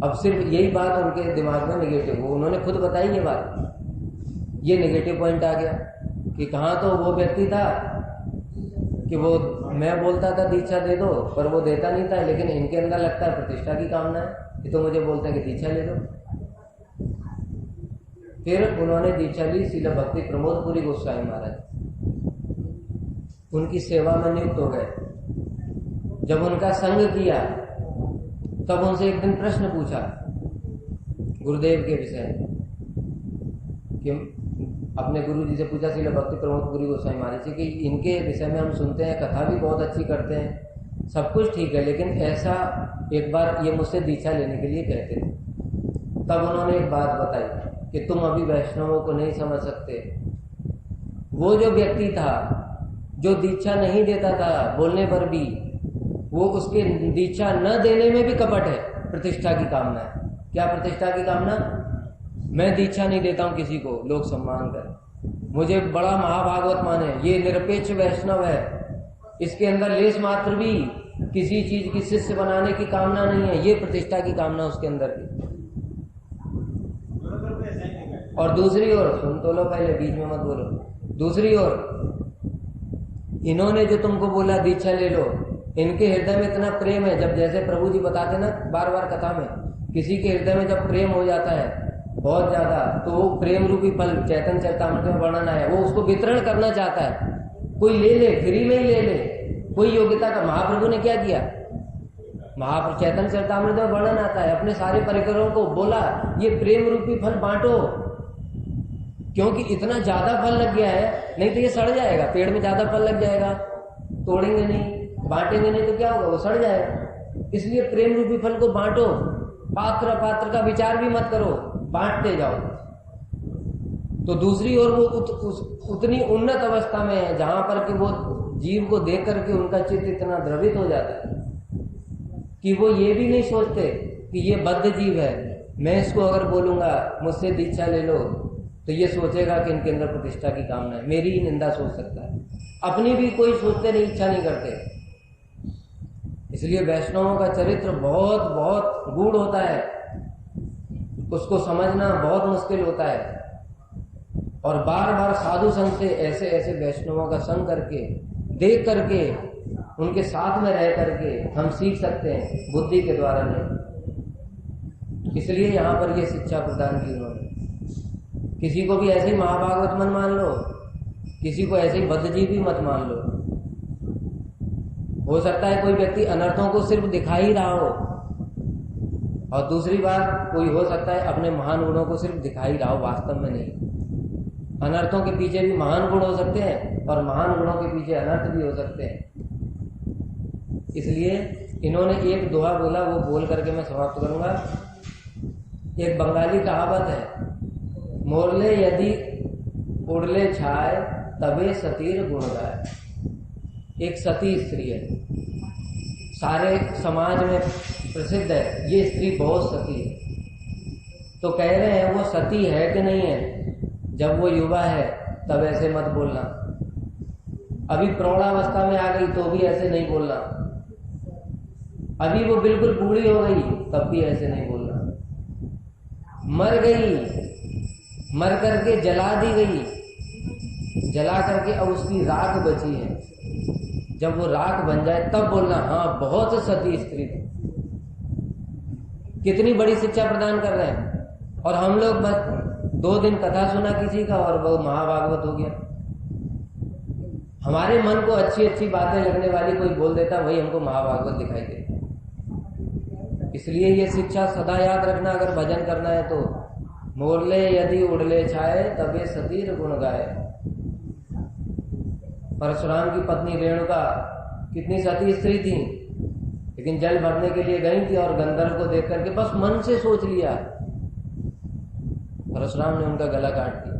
S1: अब सिर्फ यही बात उनके दिमाग में नेगेटिव, वो उन्होंने खुद बताई ये बात, ये नेगेटिव पॉइंट आ गया कि कहाँ तो वो व्यक्ति था कि वो मैं बोलता था दीक्षा दे दो, पर वो देता नहीं था, लेकिन इनके अंदर लगता है प्रतिष्ठा की कामना है, ये तो मुझे बोलता है कि दीक्षा ले दो। फिर उन्होंने दीक्षा ली श्रील भक्ति प्रमोद पुरी गोस्वामी महाराज, उनकी सेवा में नियुक्त हो गए। जब उनका संग किया तब उनसे एक दिन प्रश्न पूछा गुरुदेव के विषय में, कि अपने गुरु जी से पूछा श्रील भक्ति प्रमोद पुरी गोस्वामी महाराज से कि इनके विषय में हम सुनते हैं, कथा भी बहुत अच्छी करते हैं, सब कुछ ठीक है, लेकिन ऐसा एक बार ये मुझसे दीक्षा लेने के लिए कहते थे। तब उन्होंने एक बात बताई कि तुम अभी वैष्णवों को नहीं समझ सकते। वो जो व्यक्ति था जो दीक्षा नहीं देता था बोलने पर भी, वो उसके दीक्षा न देने में भी कपट है, प्रतिष्ठा की कामना है। क्या प्रतिष्ठा की कामना? मैं दीक्षा नहीं देता हूं किसी को, लोग सम्मान करें, मुझे बड़ा महाभागवत माने, ये निरपेक्ष वैष्णव है, इसके अंदर लेस मात्र भी किसी चीज की शिष्य बनाने की कामना नहीं है, ये प्रतिष्ठा की कामना उसके अंदर की। और दूसरी ओर, सुन तो लो पहले, बीच में मत बोलो। दूसरी ओर इन्होंने जो तुमको बोला दीक्षा ले लो, इनके हृदय में इतना प्रेम है, जब जैसे प्रभु जी बताते ना बार बार कथा में, किसी के हृदय में जब प्रेम हो जाता है बहुत ज्यादा, तो वो प्रेम रूपी फल चैतन्य चरितामृत में वर्णन आया, वो उसको वितरण करना चाहता है, कोई ले ले, फ्री में ही ले ले, कोई योग्यता का। महाप्रभु ने क्या किया? महाप्रभु चैतन्य चरितामृत में वर्णन आता है, अपने सारे परिकरों को बोला ये प्रेम रूपी फल बांटो, क्योंकि इतना ज्यादा फल लग गया है, नहीं तो ये सड़ जाएगा। पेड़ में ज्यादा फल लग जाएगा, तोड़ेंगे नहीं, बांटेंगे नहीं तो क्या होगा, वो सड़ जाएगा। इसलिए प्रेम रूपी फल को बांटो, पात्र पात्र का विचार भी मत करो, बांटते जाओ। तो दूसरी ओर वो उतनी उन्नत अवस्था में है जहां पर कि वो जीव को देख करके उनका चित्त इतना द्रवित हो जाता है कि वो ये भी नहीं सोचते कि ये बद्ध जीव है, मैं इसको अगर बोलूंगा मुझसे दीक्षा ले लो तो ये सोचेगा कि इनके अंदर प्रतिष्ठा की कामना है, मेरी ही निंदा सोच सकता है, अपनी भी कोई सोचते नहीं, इच्छा नहीं करते। इसलिए वैष्णवों का चरित्र बहुत बहुत गूढ़ होता है, उसको समझना बहुत मुश्किल होता है। और बार बार साधु संग से ऐसे ऐसे वैष्णवों का संग करके, देख करके, उनके साथ में रह करके हम सीख सकते हैं, बुद्धि के द्वारा नहीं। इसलिए यहाँ पर ये शिक्षा प्रदान की उन्होंने। किसी को भी ऐसे ही महाभागवत मत मान लो, किसी को ऐसे ही बद्धजीवी भी मत मान लो। हो सकता है कोई व्यक्ति अनर्थों को सिर्फ दिखा ही रहा हो, और दूसरी बात कोई हो सकता है अपने महान गुणों को सिर्फ दिखा ही रहा हो, वास्तव में नहीं। अनर्थों के पीछे भी महान गुण हो सकते हैं और महान गुणों के पीछे अनर्थ भी हो सकते हैं। इसलिए इन्होंने एक दोहा बोला, वो बोल करके मैं समाप्त करूंगा। एक बंगाली कहावत है, मोरले यदि उड़ले छाए तबे सतीर गुण गाय। एक सती स्त्री है, सारे समाज में प्रसिद्ध है, ये स्त्री बहुत सती है। तो कह रहे हैं वो सती है कि नहीं है? जब वो युवा है तब ऐसे मत बोलना, अभी प्रौढ़ावस्था में आ गई तो भी ऐसे नहीं बोलना, अभी वो बिल्कुल बूढ़ी हो गई तब भी ऐसे नहीं बोलना, मर गई, मर करके जला दी गई, जला करके अब उसकी राख बची है, जब वो राख बन जाए तब बोलना हाँ बहुत सती स्त्री थी। कितनी बड़ी शिक्षा प्रदान कर रहे हैं, और हम लोग बस 2 दिन कथा सुना किसी का और वो महाभागवत हो गया। हमारे मन को अच्छी अच्छी बातें लगने वाली कोई बोल देता, वही हमको महाभागवत दिखाई देता। इसलिए ये शिक्षा सदा याद रखना, अगर भजन करना है तो मोरले यदि उड़ले छाए तबे सतीर गुण गाए। परशुराम की पत्नी रेणुका कितनी सती स्त्री थी, लेकिन जल भरने के लिए गई थी और गंधर्व को देख करके बस मन से सोच लिया, परशुराम ने उनका गला काट दिया।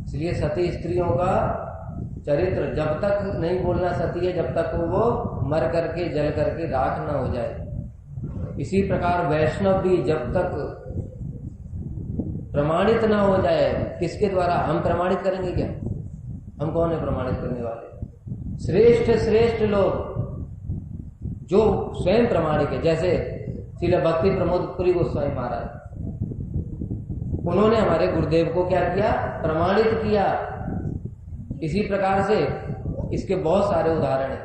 S1: इसलिए सती स्त्रियों का चरित्र जब तक नहीं बोलना सती है, जब तक वो मर करके जल करके राख ना हो जाए। इसी प्रकार वैष्णव भी जब तक प्रमाणित ना हो जाए, किसके द्वारा हम प्रमाणित करेंगे क्या? हम कौन है प्रमाणित करने वाले? श्रेष्ठ श्रेष्ठ लोग जो स्वयं प्रमाणिक है, जैसे श्रील भक्ति प्रमोदपुरी गोस्वामी महाराज, उन्होंने हमारे गुरुदेव को क्या किया? प्रमाणित किया। इसी प्रकार से इसके बहुत सारे उदाहरण हैं।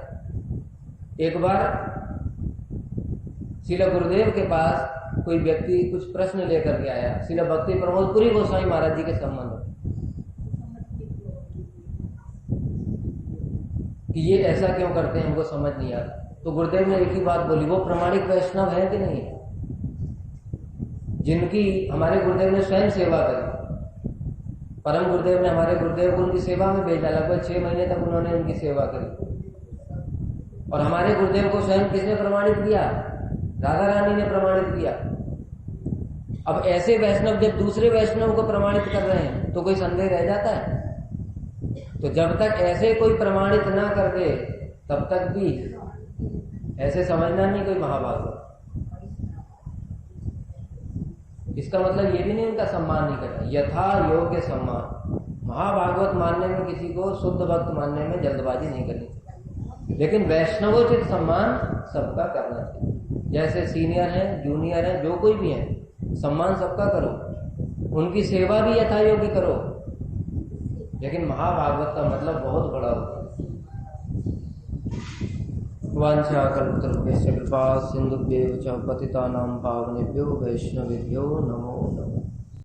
S1: एक बार श्रील गुरुदेव के पास कोई व्यक्ति कुछ प्रश्न लेकर के आया श्रील भक्ति प्रमोदपुरी गोस्वामी महाराज जी के संबंध में, कि ये ऐसा क्यों करते हैं, हमको समझ नहीं आता। तो गुरुदेव ने एक ही बात बोली, वो प्रामाणिक वैष्णव है कि नहीं, जिनकी हमारे गुरुदेव ने स्वयं सेवा करी। परम गुरुदेव ने हमारे गुरुदेव को उनकी सेवा में भेजा, लगभग 6 महीने तक उन्होंने उनकी सेवा करी। और हमारे गुरुदेव को स्वयं किसने प्रमाणित किया? राधा रानी ने प्रमाणित किया। अब ऐसे वैष्णव जब दूसरे वैष्णव को प्रमाणित कर रहे हैं तो कोई संदेह रह जाता है? तो जब तक ऐसे कोई प्रमाणित ना कर दे तब तक भी ऐसे समझना नहीं कोई महाभागवत। इसका मतलब ये भी नहीं उनका सम्मान नहीं करना, यथा योग्य सम्मान। महाभागवत मानने में किसी को शुद्ध भक्त मानने में जल्दबाजी नहीं करनी चाहिए, लेकिन वैष्णवोचित सम्मान सबका करना चाहिए। जैसे सीनियर है, जूनियर है, जो कोई भी है, सम्मान सबका करो, उनकी सेवा भी यथा योग्य करो। लेकिन महाभागवत का मतलब बहुत बड़ा होता है। वांछाकल्पतरुभ्यश्च कृपा सिन्धुभ्येव च पतितानां पावनेभ्यो वैष्णवेभ्यो नमो नमः।